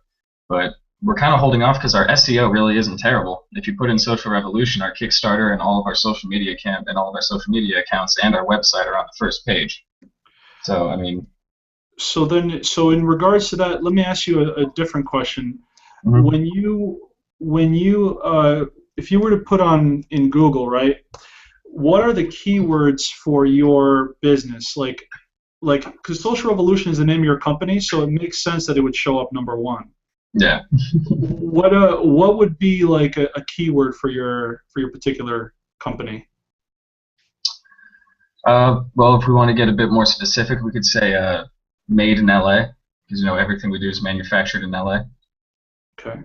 But we're kind of holding off because our SEO really isn't terrible. If you put in Social Revolution, our Kickstarter and all of our social media accounts and our website are on the first page. So I mean. So in regards to that, let me ask you a different question. Mm-hmm. When you if you were to put on in Google, right? What are the keywords for your business? Like, because Social Revolution is the name of your company, so it makes sense that it would show up #1. Yeah. What would be like a keyword for your particular company? Well, if we want to get a bit more specific, we could say made in LA, because everything we do is manufactured in LA. Okay.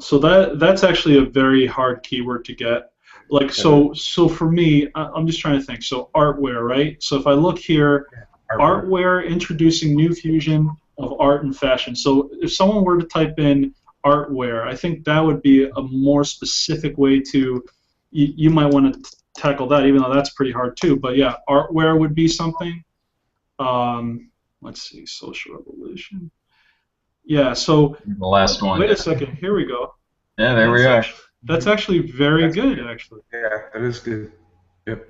So that's actually a very hard keyword to get. Like so for me, I'm just trying to think. So artware, right? So if I look here, artware introducing new fusion of art and fashion. So if someone were to type in artware, I think that would be a more specific way to. You might want to tackle that, even though that's pretty hard too. But yeah, artware would be something. Let's see, Social Revolution. Yeah, so the last one. Wait a second. Here we go. Yeah, there we are. That's actually very good, actually. Yeah, that is good. Yep.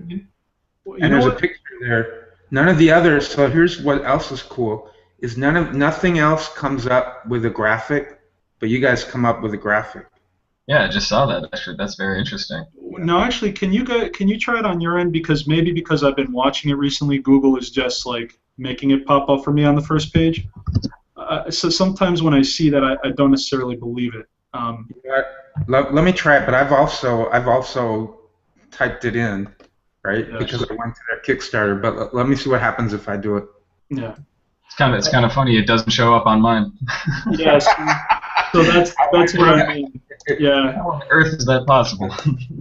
Well, and there's a picture there. None of the others. So here's what else is cool: is nothing else comes up with a graphic, but you guys come up with a graphic. Yeah, I just saw that. Actually, that's very interesting. No, actually, can you try it on your end? Because I've been watching it recently, Google is just like making it pop up for me on the first page. So sometimes when I see that, I don't necessarily believe it. Let me try it, but I've also typed it in, right? Yeah, because I went to their Kickstarter. But let me see what happens if I do it. Yeah. It's kind of funny. It doesn't show up on mine. Yes. So that's what I mean. Yeah. How on earth is that possible?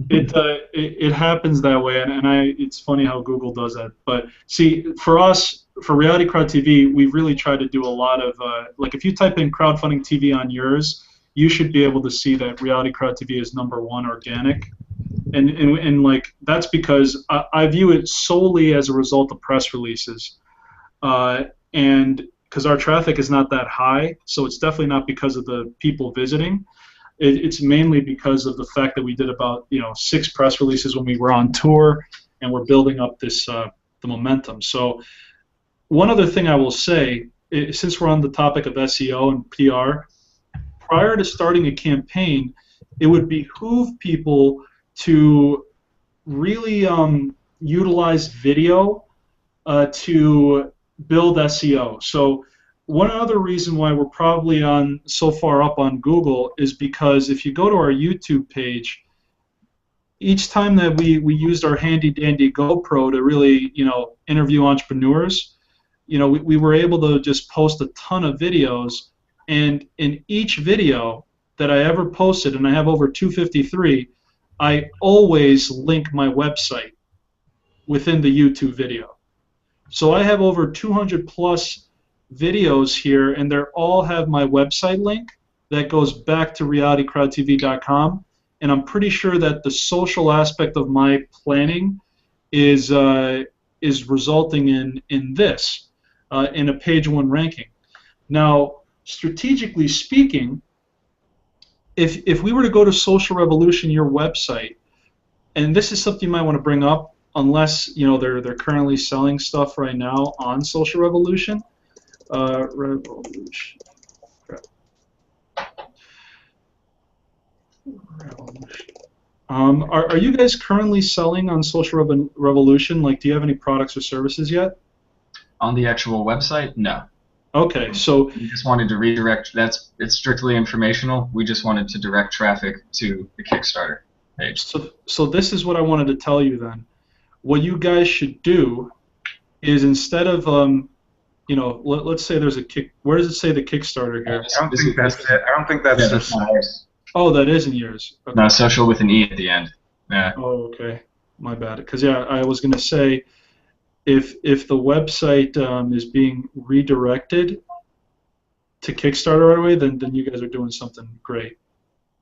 It happens that way, and it's funny how Google does that. But see, for us, for Reality Crowd TV, we really try to do a lot of like if you type in crowdfunding TV on yours, you should be able to see that Reality Crowd TV is #1 organic, and like that's because I view it solely as a result of press releases, and because our traffic is not that high, so it's definitely not because of the people visiting. It's mainly because of the fact that we did about 6 press releases when we were on tour, and we're building up this the momentum. So one other thing I will say, since we're on the topic of SEO and PR, prior to starting a campaign, it would behoove people to really utilize video to build SEO. So one other reason why we're probably so far up on Google is because if you go to our YouTube page, each time that we used our handy dandy GoPro to really interview entrepreneurs, we were able to just post a ton of videos, and in each video that I ever posted, and I have over 253, I always link my website within the YouTube video. So I have over 200 plus videos here, and they all have my website link that goes back to realitycrowdtv.com, and I'm pretty sure that the social aspect of my planning is resulting in this, in a page 1 ranking. Now, strategically speaking, if we were to go to Social Revolution, your website, and this is something you might want to bring up, unless they're currently selling stuff right now on Social Revolution. Revolution. Are you guys currently selling on Social Revolution? Like, do you have any products or services yet? On the actual website, no. Okay, so we just wanted to redirect. It's strictly informational. We just wanted to direct traffic to the Kickstarter page. So this is what I wanted to tell you then. What you guys should do is, instead of let's say there's a kick. Where does it say the Kickstarter here? I don't think that's it. I don't think that's ours. Oh, that isn't yours. Okay. No, social with an E at the end. Yeah. Oh, okay. My bad. Because yeah, I was gonna say, if the website is being redirected to Kickstarter right away, then you guys are doing something great.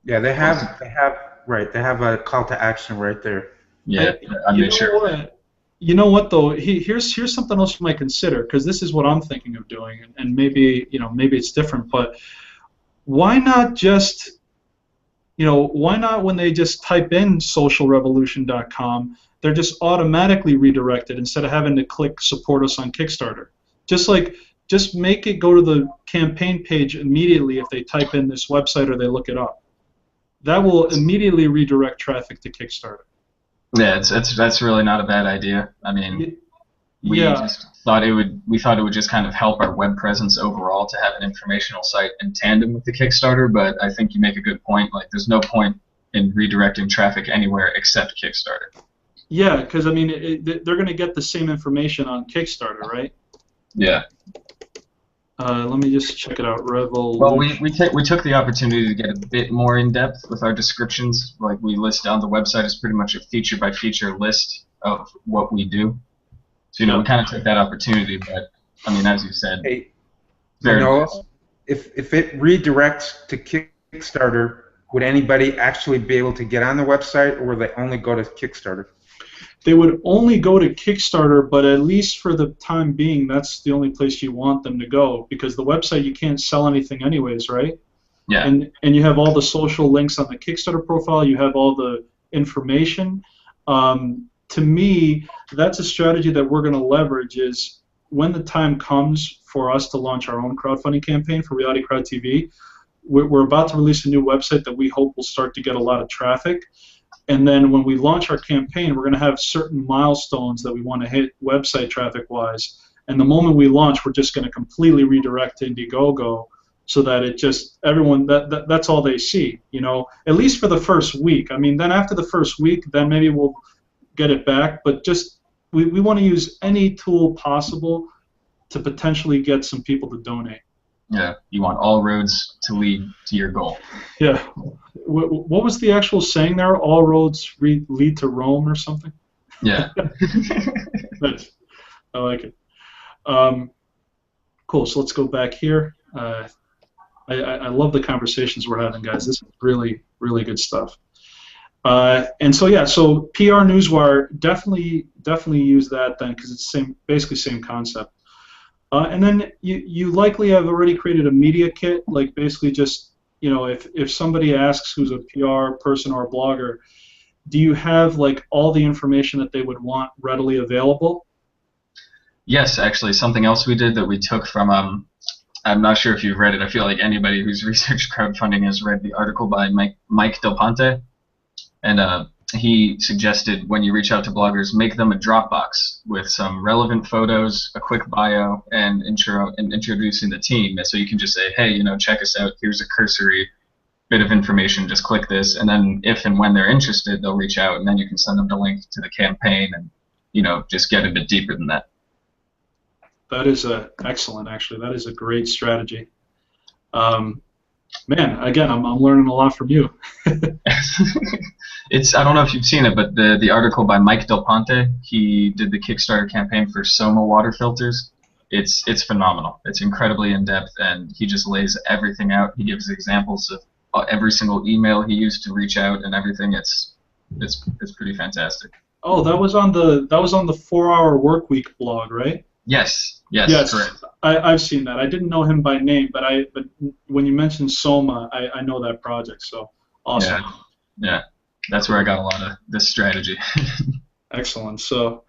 Yeah, they have a call to action right there. Yeah, I made sure. You know what though? Here's something else you might consider, because this is what I'm thinking of doing, and maybe maybe it's different, but why not just why not when they just type in socialrevolution.com, they're just automatically redirected instead of having to click support us on Kickstarter. Just make it go to the campaign page immediately if they type in this website or they look it up. That will immediately redirect traffic to Kickstarter. Yeah, that's really not a bad idea. I mean, we thought it would just kind of help our web presence overall to have an informational site in tandem with the Kickstarter, but I think you make a good point. Like, there's no point in redirecting traffic anywhere except Kickstarter. Yeah, because I mean, they're going to get the same information on Kickstarter, right? Yeah. Let me just check it out. Revolution. Well, we took the opportunity to get a bit more in depth with our descriptions. Like, we list down the website as pretty much a feature by feature list of what we do. So we kind of took that opportunity. But I mean, as you said, if it redirects to Kickstarter, would anybody actually be able to get on the website, or will they only go to Kickstarter? They would only go to Kickstarter, but at least for the time being, that's the only place you want them to go, because the website, you can't sell anything anyways, right? Yeah. And you have all the social links on the Kickstarter profile. You have all the information. To me, that's a strategy that we're going to leverage, is when the time comes for us to launch our own crowdfunding campaign for Reality Crowd TV, we're about to release a new website that we hope will start to get a lot of traffic. And then when we launch our campaign, we're going to have certain milestones that we want to hit website traffic-wise. And the moment we launch, we're just going to completely redirect to Indiegogo, so that it just, everyone, that's all they see, at least for the first week. I mean, then after the first week, then maybe we'll get it back. But just, we want to use any tool possible to potentially get some people to donate. Yeah, you want all roads to lead to your goal. Yeah. What was the actual saying there? All roads lead to Rome or something? Yeah. Nice. I like it. Cool. So let's go back here. I love the conversations we're having, guys. This is really, really good stuff. And so yeah, so PR Newswire, definitely use that then, because it's basically same concept. And then you likely have already created a media kit, like basically just, if somebody asks who's a PR person or a blogger, do you have like all the information that they would want readily available? Yes, actually, something else we did that we took from, I'm not sure if you've read it. I feel like anybody who's researched crowdfunding has read the article by Mike Del Ponte. And he suggested, when you reach out to bloggers, make them a Dropbox with some relevant photos, a quick bio, and introducing the team. And so you can just say, hey, check us out. Here's a cursory bit of information. Just click this. And then if and when they're interested, they'll reach out, and then you can send them the link to the campaign and, just get a bit deeper than that. That is excellent, actually. That is a great strategy. Man, again, I'm learning a lot from you. I don't know if you've seen it, but the article by Mike Del Ponte, he did the Kickstarter campaign for Soma water filters. It's phenomenal. It's incredibly in-depth, and he just lays everything out. He gives examples of every single email he used to reach out and everything. It's pretty fantastic. Oh, that was on the 4-Hour Workweek blog, right? Yes, correct. I've seen that. I didn't know him by name, but when you mentioned Soma, I know that project. So awesome. Yeah, that's where I got a lot of this strategy. Excellent. So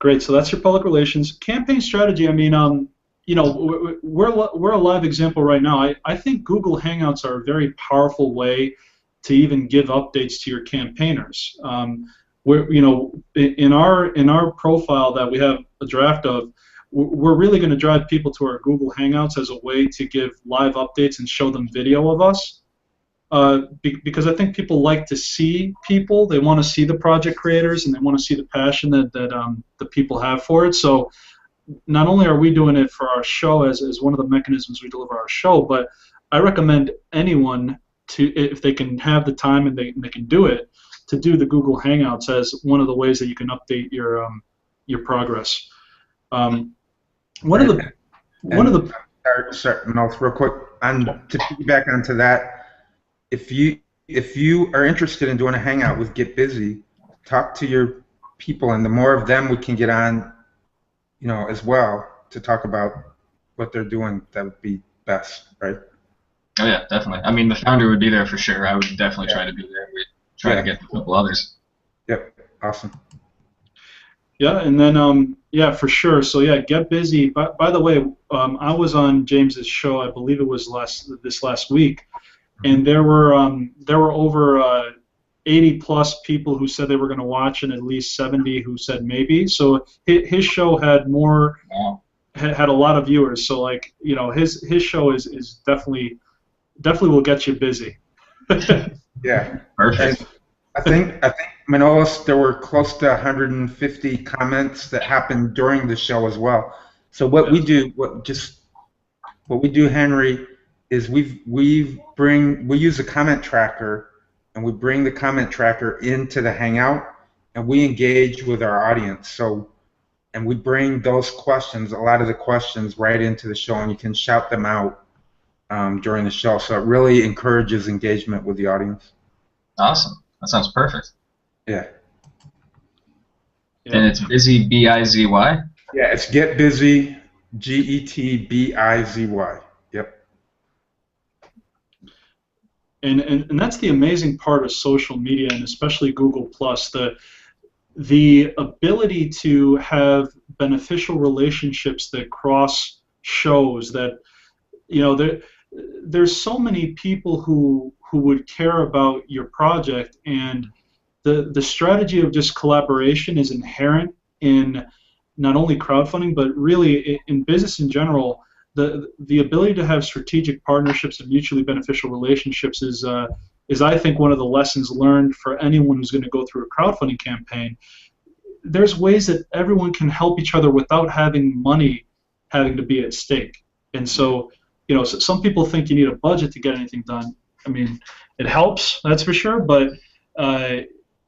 great. So that's your public relations campaign strategy. I mean, we're a live example right now. I think Google Hangouts are a very powerful way to even give updates to your campaigners. In our profile that we have a draft of, we're really going to drive people to our Google Hangouts as a way to give live updates and show them video of us, because I think people like to see people. They want to see the project creators, and they want to see the passion that the people have for it. So not only are we doing it for our show as one of the mechanisms we deliver our show, but I recommend anyone to, if they can have the time and they can do it, to do the Google Hangouts as one of the ways that you can update your progress. Sorry, Real quick, and to piggyback onto that, if you if you are interested in doing a hangout with Get Busy, talk to your people, and the more of them we can get on, as well to talk about what they're doing, that would be best, right? Oh yeah, definitely. I mean, the founder would be there for sure. I would definitely try to be there. We'd try to get a couple others. Yep, awesome. Yeah, and then yeah, for sure. So yeah, Get Busy. By the way, I was on James's show. I believe it was this last week, and there were over 80 plus people who said they were going to watch, and at least 70 who said maybe. So his show had more, had a lot of viewers. So like, his show is definitely will get you busy. Yeah. Perfect. And I think Manolis, there were close to 150 comments that happened during the show as well. So what we do, Henry, is we use a comment tracker, and we bring the comment tracker into the Hangout, and we engage with our audience. So, and we bring those questions, a lot of the questions, right into the show, and you can shout them out during the show. So it really encourages engagement with the audience. Awesome. That sounds perfect. Yeah. And it's Busy, B-I-Z-Y? Yeah, it's Get Busy, G-E-T-B-I-Z-Y. Yep. And that's the amazing part of social media, and especially Google+, the ability to have beneficial relationships that cross shows, that there's so many people who would care about your project, and the strategy of just collaboration is inherent in not only crowdfunding but really in business in general. The ability to have strategic partnerships and mutually beneficial relationships is I think one of the lessons learned for anyone who's going to go through a crowdfunding campaign. There's ways that everyone can help each other without having money having to be at stake. And so, some people think you need a budget to get anything done. I mean, it helps, that's for sure, but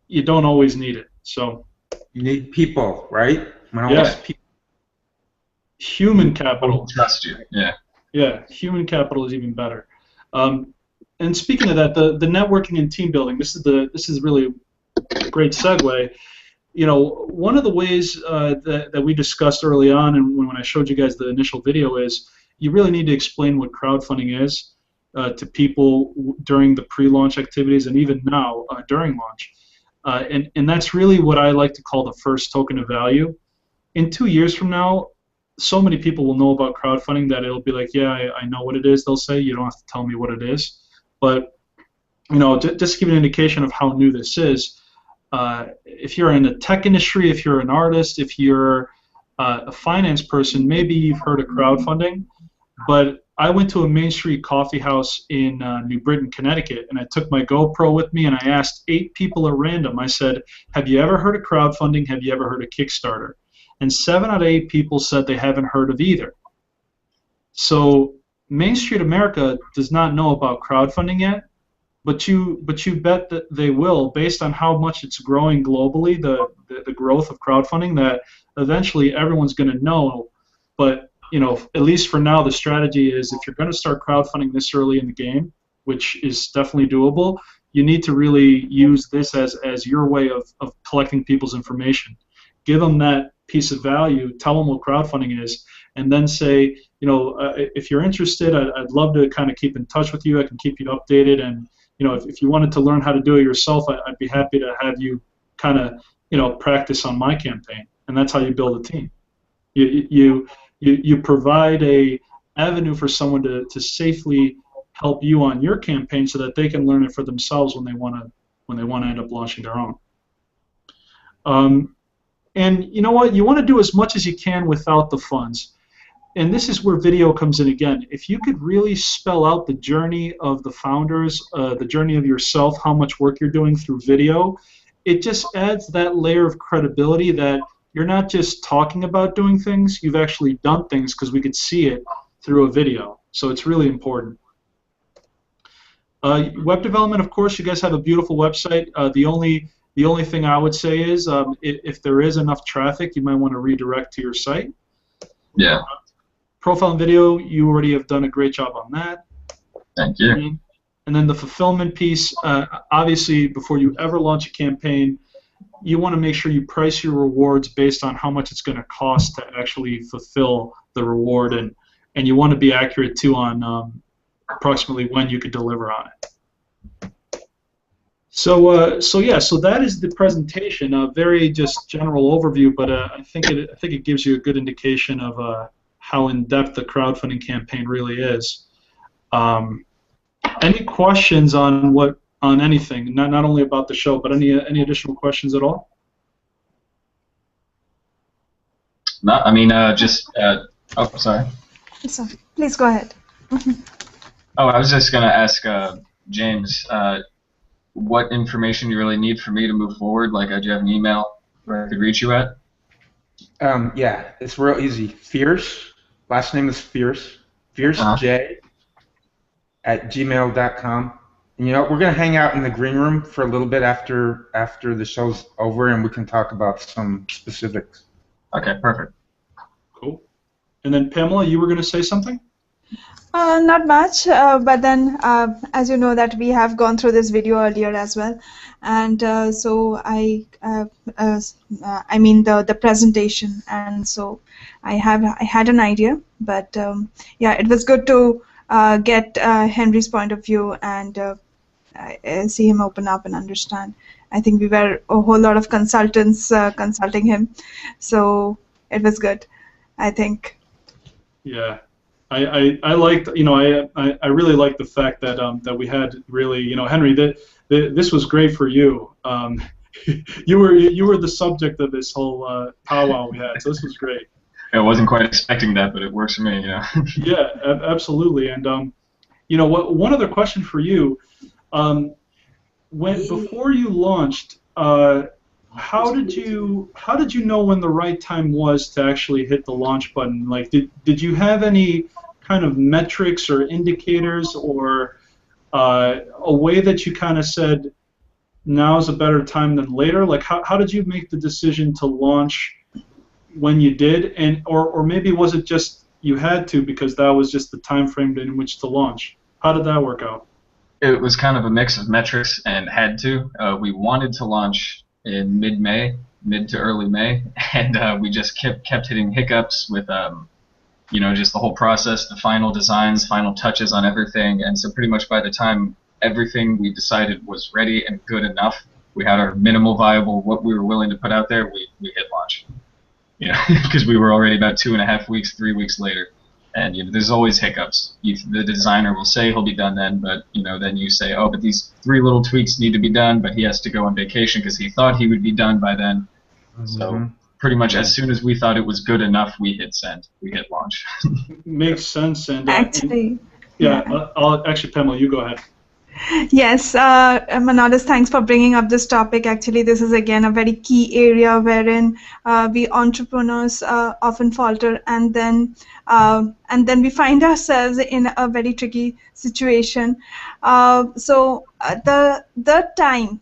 you don't always need it. So you need people, right? Human capital. Trust you. Yeah. Yeah, human capital is even better. And speaking of that, the networking and team building. This is really a great segue. One of the ways that we discussed early on, and when I showed you guys the initial video, is you really need to explain what crowdfunding is to people during the pre-launch activities, and even now during launch. And that's really what I like to call the first token of value. In 2 years from now, so many people will know about crowdfunding that it'll be like, yeah, I know what it is. They'll say, you don't have to tell me what it is. But just to give you an indication of how new this is, if you're in the tech industry, if you're an artist, if you're a finance person, maybe you've heard of crowdfunding. But I went to a Main Street coffee house in New Britain, Connecticut, and I took my GoPro with me, and I asked 8 people at random. I said, have you ever heard of crowdfunding? Have you ever heard of Kickstarter? And 7 out of 8 people said they haven't heard of either. So Main Street America does not know about crowdfunding yet, but you bet that they will, based on how much it's growing globally, the growth of crowdfunding, that eventually everyone's going to know. But at least for now, the strategy is, if you're going to start crowdfunding this early in the game, which is definitely doable, you need to really use this as your way of collecting people's information. Give them that piece of value, tell them what crowdfunding is, and then say, if you're interested, I'd love to kind of keep in touch with you. I can keep you updated, and if you wanted to learn how to do it yourself, I'd be happy to have you kind of practice on my campaign. And that's how you build a team. You provide a avenue for someone to safely help you on your campaign, so that they can learn it for themselves when they want to end up launching their own. And you know what? You want to do as much as you can without the funds. And this is where video comes in again. If you could really spell out the journey of the founders, the journey of yourself, how much work you're doing through video, it just adds that layer of credibility that you're not just talking about doing things, you've actually done things, because we could see it through a video. So it's really important. Web development, of course, you guys have a beautiful website. The only thing I would say is, if there is enough traffic, you might want to redirect to your site. Yeah. Profile and video, you already have done a great job on that. Thank you. And then the fulfillment piece, obviously, before you ever launch a campaign, you want to make sure you price your rewards based on how much it's going to cost to actually fulfill the reward, and you want to be accurate too on approximately when you could deliver on it. So that is the presentation. A very just general overview, but I think it gives you a good indication of how in depth the crowdfunding campaign really is. Any questions on anything? Not only about the show, but any additional questions at all? No, I mean oh, sorry. Sorry. Please go ahead. Oh, I was just going to ask James, what information you really need for me to move forward? Like, do you have an email where I could reach you at? Yeah, it's real easy. Fierce, last name is Fierce, FierceJ @gmail.com. And you know, we're going to hang out in the green room for a little bit after the show's over, and we can talk about some specifics. Okay, perfect. Cool. And then Pamela, you were going to say something? Not much, but then as you know that we have gone through this video earlier as well, and so I mean the presentation, and so I had an idea, but yeah, it was good to get Henry's point of view and see him open up and understand. I think we were a whole lot of consultants consulting him, so it was good, I think. Yeah. I liked, you know, I really liked the fact that that we had really, you know, Henry, this was great for you. You were the subject of this whole powwow we had, so this was great. I wasn't quite expecting that, but it works for me, yeah. Yeah, absolutely. And you know, one other question for you, before you launched, how did you know when the right time was to actually hit the launch button? Like, did you have any kind of metrics or indicators, or a way that you kind of said now's a better time than later? Like, how did you make the decision to launch when you did, and or maybe was it just you had to because that was just the time frame in which to launch? How did that work out? It was kind of a mix of metrics and had to. We wanted to launch in mid to early May, and we just kept hitting hiccups with you know, just the whole process, the final designs, final touches on everything, and so pretty much by the time everything we decided was ready and good enough, we had our minimal viable, what we were willing to put out there, we hit launch. You know, because we were already about 2.5 weeks, 3 weeks later, and you know, there's always hiccups. The designer will say he'll be done then, but you know, then you say, oh, but these 3 little tweaks need to be done, but he has to go on vacation because he thought he would be done by then. Mm-hmm. So pretty much as soon as we thought it was good enough, we hit send. We hit launch. Makes sense. And actually, actually, Pamela, you go ahead. Yes, Manolis, thanks for bringing up this topic. Actually, this is again a very key area wherein we entrepreneurs often falter, and then we find ourselves in a very tricky situation. So the time,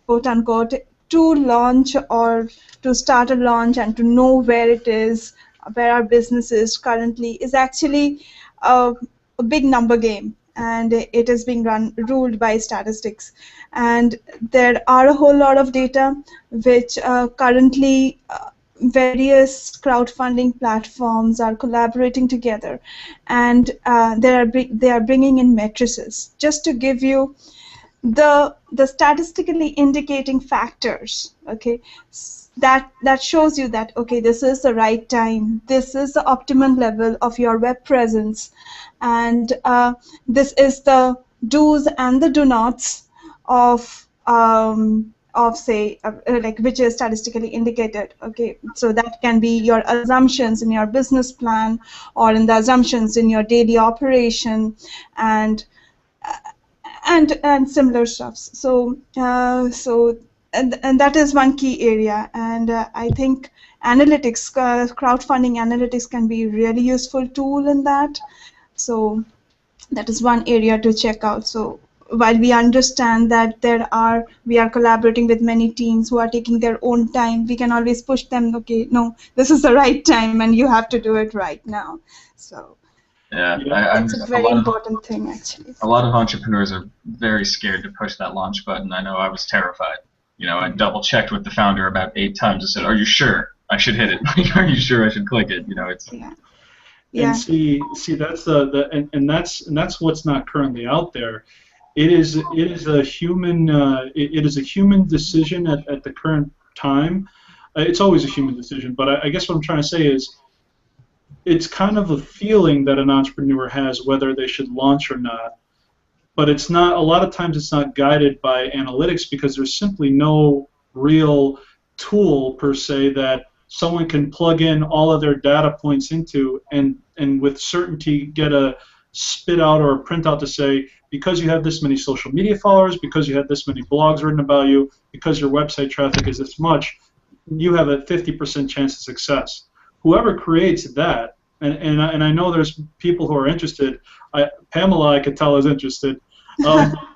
quote unquote, to launch or to start a launch and to know where it is, where our business is currently, is actually a big number game. And it is being ruled by statistics, and there are a whole lot of data which currently various crowdfunding platforms are collaborating together, and they are bringing in matrices just to give you the statistically indicating factors, okay, that shows you that, okay, this is the right time, this is the optimum level of your web presence, and this is the do's and the do nots of say like which is statistically indicated. Okay, so that can be your assumptions in your business plan or in the assumptions in your daily operation and similar stuffs. So and that is one key area, and I think analytics, crowdfunding analytics can be a really useful tool in that. So that is one area to check out. So while we understand that we are collaborating with many teams who are taking their own time, we can always push them, okay, no, this is the right time and you have to do it right now. So Yeah, It's a very important thing, actually. A lot of entrepreneurs are very scared to push that launch button. I know I was terrified. You know, I double checked with the founder about 8 times. I said, "Are you sure I should hit it? Are you sure I should click it?" You know, it's. Yeah. And see, that's and that's what's not currently out there. It is a human decision at the current time. It's always a human decision, but I guess what I'm trying to say is, it's kind of a feeling that an entrepreneur has whether they should launch or not. But it's not. A lot of times, it's not guided by analytics because there's simply no real tool per se that someone can plug in all of their data points into and with certainty get a spit out or a printout to say, because you have this many social media followers, because you have this many blogs written about you, because your website traffic is this much, you have a 50% chance of success. Whoever creates that, and I know there's people who are interested. Pamela, I could tell, is interested.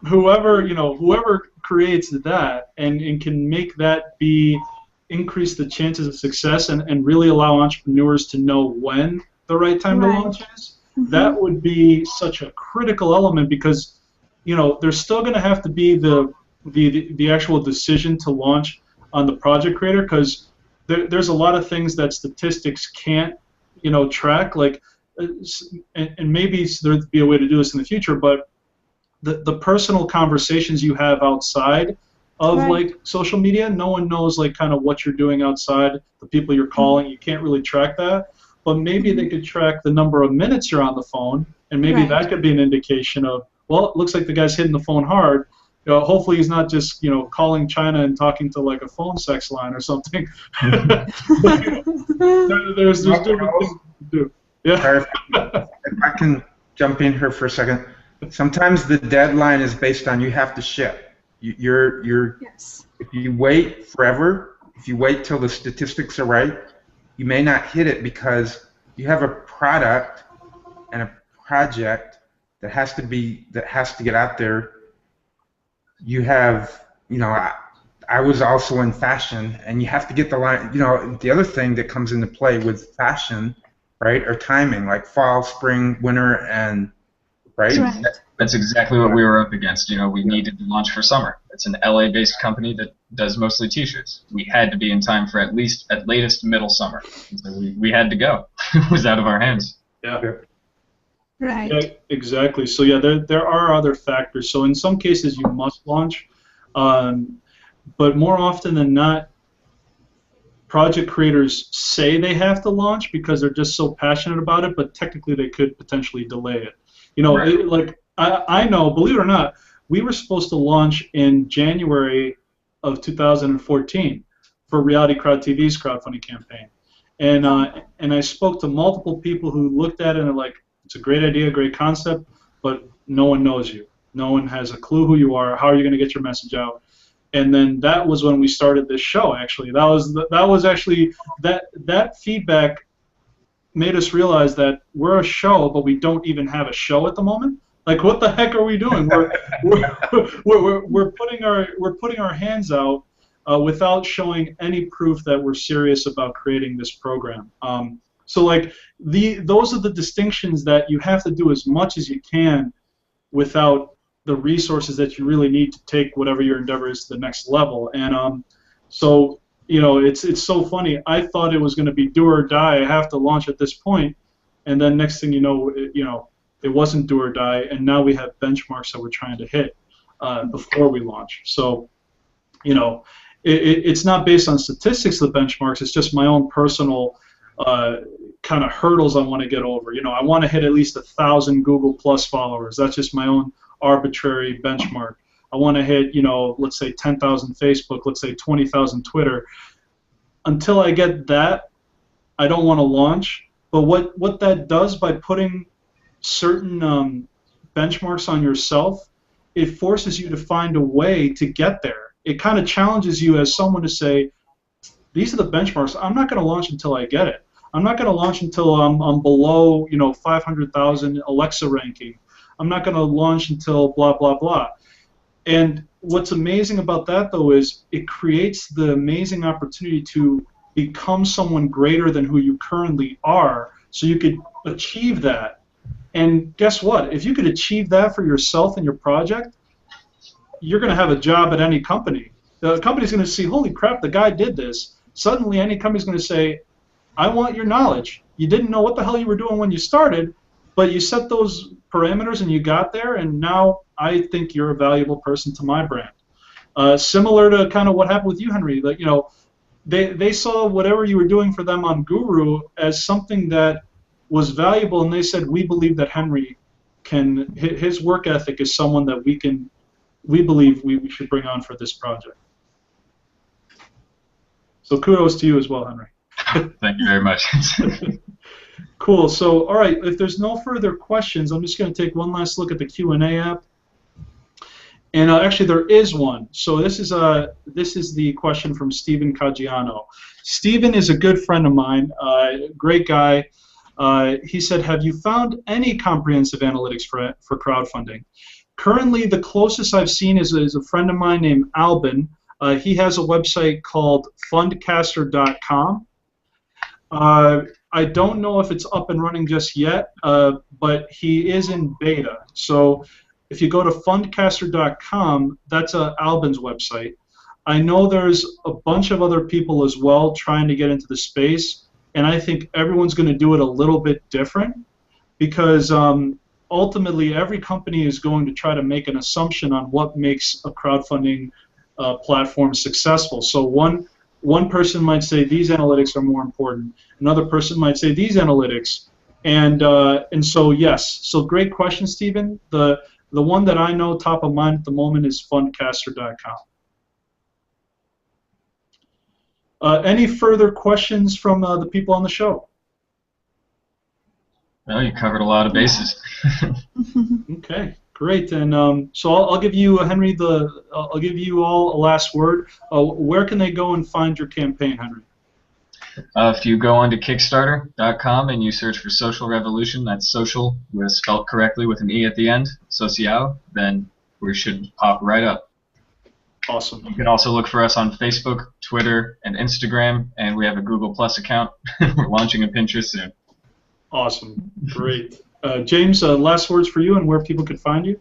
Whoever creates that and can make that increase the chances of success and really allow entrepreneurs to know when the right time to launch is, that would be such a critical element because, there's still going to have to be the actual decision to launch on the project creator because there's a lot of things that statistics can't, track, like, and maybe there'd be a way to do this in the future, but the personal conversations you have outside of like social media, no one knows like kind of what you're doing outside, the people you're calling, you can't really track that, but maybe they could track the number of minutes you're on the phone, and maybe that could be an indication of, well, it looks like the guy's hitting the phone hard. Hopefully he's not just calling China and talking to like a phone sex line or something. There's different things to do. Yeah. If I can jump in here for a second. Sometimes the deadline is based on you have to ship. If you wait forever, if you wait till the statistics are right, you may not hit it because you have a product and a project that has to get out there. You have, I was also in fashion, and you have to get the line. The other thing that comes into play with fashion, right, are timing, like fall, spring, winter, and That's exactly what we were up against. We needed to launch for summer. It's an LA-based company that does mostly T-shirts. We had to be in time for at latest middle summer. So we had to go. It was out of our hands. Yeah. Right. Yeah, exactly. So yeah, there are other factors. So in some cases you must launch, but more often than not, project creators say they have to launch because they're just so passionate about it, but technically they could potentially delay it. I know, believe it or not, we were supposed to launch in January of 2014 for Reality Crowd TV's crowdfunding campaign, and I spoke to multiple people who looked at it and are like, it's a great idea, great concept, but no one knows you. No one has a clue who you are. How are you going to get your message out? And then that was when we started this show. Actually, that feedback made us realize that we're a show, but we don't even have a show at the moment. Like, what the heck are we doing? We're putting our hands out without showing any proof that we're serious about creating this program. So like those are the distinctions that you have to do as much as you can without the resources that you really need to take whatever your endeavor is to the next level. And so it's so funny. I thought it was going to be do or die. I have to launch at this point, and then next thing you know, it wasn't do or die, and now we have benchmarks that we're trying to hit before we launch. So it's not based on statistics, the benchmarks. It's just my own personal kind of hurdles I want to get over. I want to hit at least 1,000 Google Plus followers. That's just my own arbitrary benchmark. I want to hit, let's say 10,000 Facebook, let's say 20,000 Twitter. Until I get that, I don't want to launch. But what that does by putting certain benchmarks on yourself, it forces you to find a way to get there. It kind of challenges you as someone to say, these are the benchmarks. I'm not going to launch until I get it. I'm not going to launch until I'm below 500,000 Alexa ranking. I'm not going to launch until blah, blah, blah. And what's amazing about that, though, is it creates the amazing opportunity to become someone greater than who you currently are, so you could achieve that And guess what? If you could achieve that for yourself and your project, you're going to have a job at any company. The company's going to see, holy crap, the guy did this. Suddenly, any company's going to say, I want your knowledge. You didn't know what the hell you were doing when you started, but you set those parameters and you got there, and now I think you're a valuable person to my brand. Similar to kind of what happened with you, Henry. Like, you know, they saw whatever you were doing for them on Guru as something that was valuable, and they said, we believe that Henry can, his work ethic is someone that we believe we should bring on for this project. So kudos to you as well, Henry. Thank you very much. Cool. So, all right, if there's no further questions, I'm just going to take one last look at the Q&A app. And actually, there is one. So this is the question from Stephen Caggiano. Stephen is a good friend of mine, great guy. He said, have you found any comprehensive analytics for crowdfunding? Currently, the closest I've seen is a friend of mine named Albin. He has a website called fundcaster.com. I don't know if it's up and running just yet, but he is in beta. So if you go to fundcaster.com, that's Albin's website. I know there's a bunch of other people as well trying to get into the space, and I think everyone's going to do it a little bit different because ultimately every company is going to try to make an assumption on what makes a crowdfunding platform successful. So one person might say these analytics are more important. Another person might say these analytics. And so yes, so great question, Stephen. The one that I know top of mind at the moment is fundcaster.com. Any further questions from the people on the show? Well, you covered a lot of bases. Okay, great. And so I'll give you, Henry, I'll give you all a last word. Where can they go and find your campaign, Henry? If you go onto Kickstarter.com and you search for Social Revolution, that's social spelled correctly with an E at the end, social, then we should pop right up. Awesome. You can also look for us on Facebook, Twitter, and Instagram, and we have a Google Plus account. We're launching a Pinterest soon. Awesome. Great. James, last words for you and where people can find you?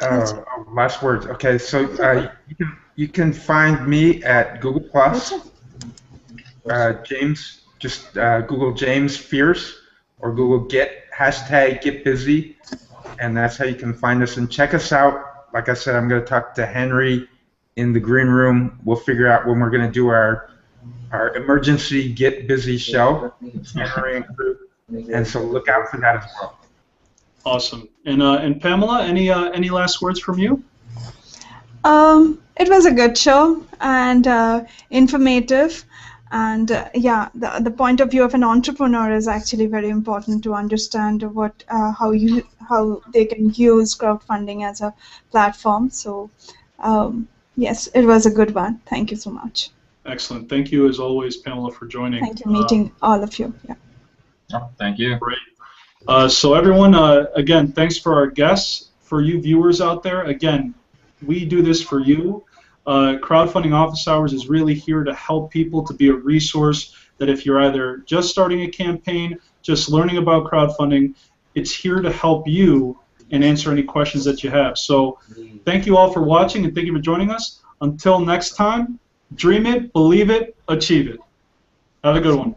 Last words. Okay, so you can find me at Google Plus. James, just Google James Fierce or Google #GetBusy, and that's how you can find us. And check us out. Like I said, I'm going to talk to Henry in the green room. We'll figure out when we're going to do our emergency Get Busy show. Henry and crew. And so look out for that as well. Awesome. And Pamela, any last words from you? It was a good show and informative. And yeah, the point of view of an entrepreneur is actually very important to understand how they can use crowdfunding as a platform. So yes, it was a good one. Thank you so much. Excellent. Thank you as always, Pamela, for joining. Thank you, meeting all of you. Yeah. Oh, thank you. Great. So everyone, again, thanks for our guests. For you viewers out there, again, we do this for you. Crowdfunding Office Hours is really here to help people, to be a resource that if you're either just starting a campaign, just learning about crowdfunding, it's here to help you and answer any questions that you have. So thank you all for watching and thank you for joining us. Until next time, dream it, believe it, achieve it. Have a good one.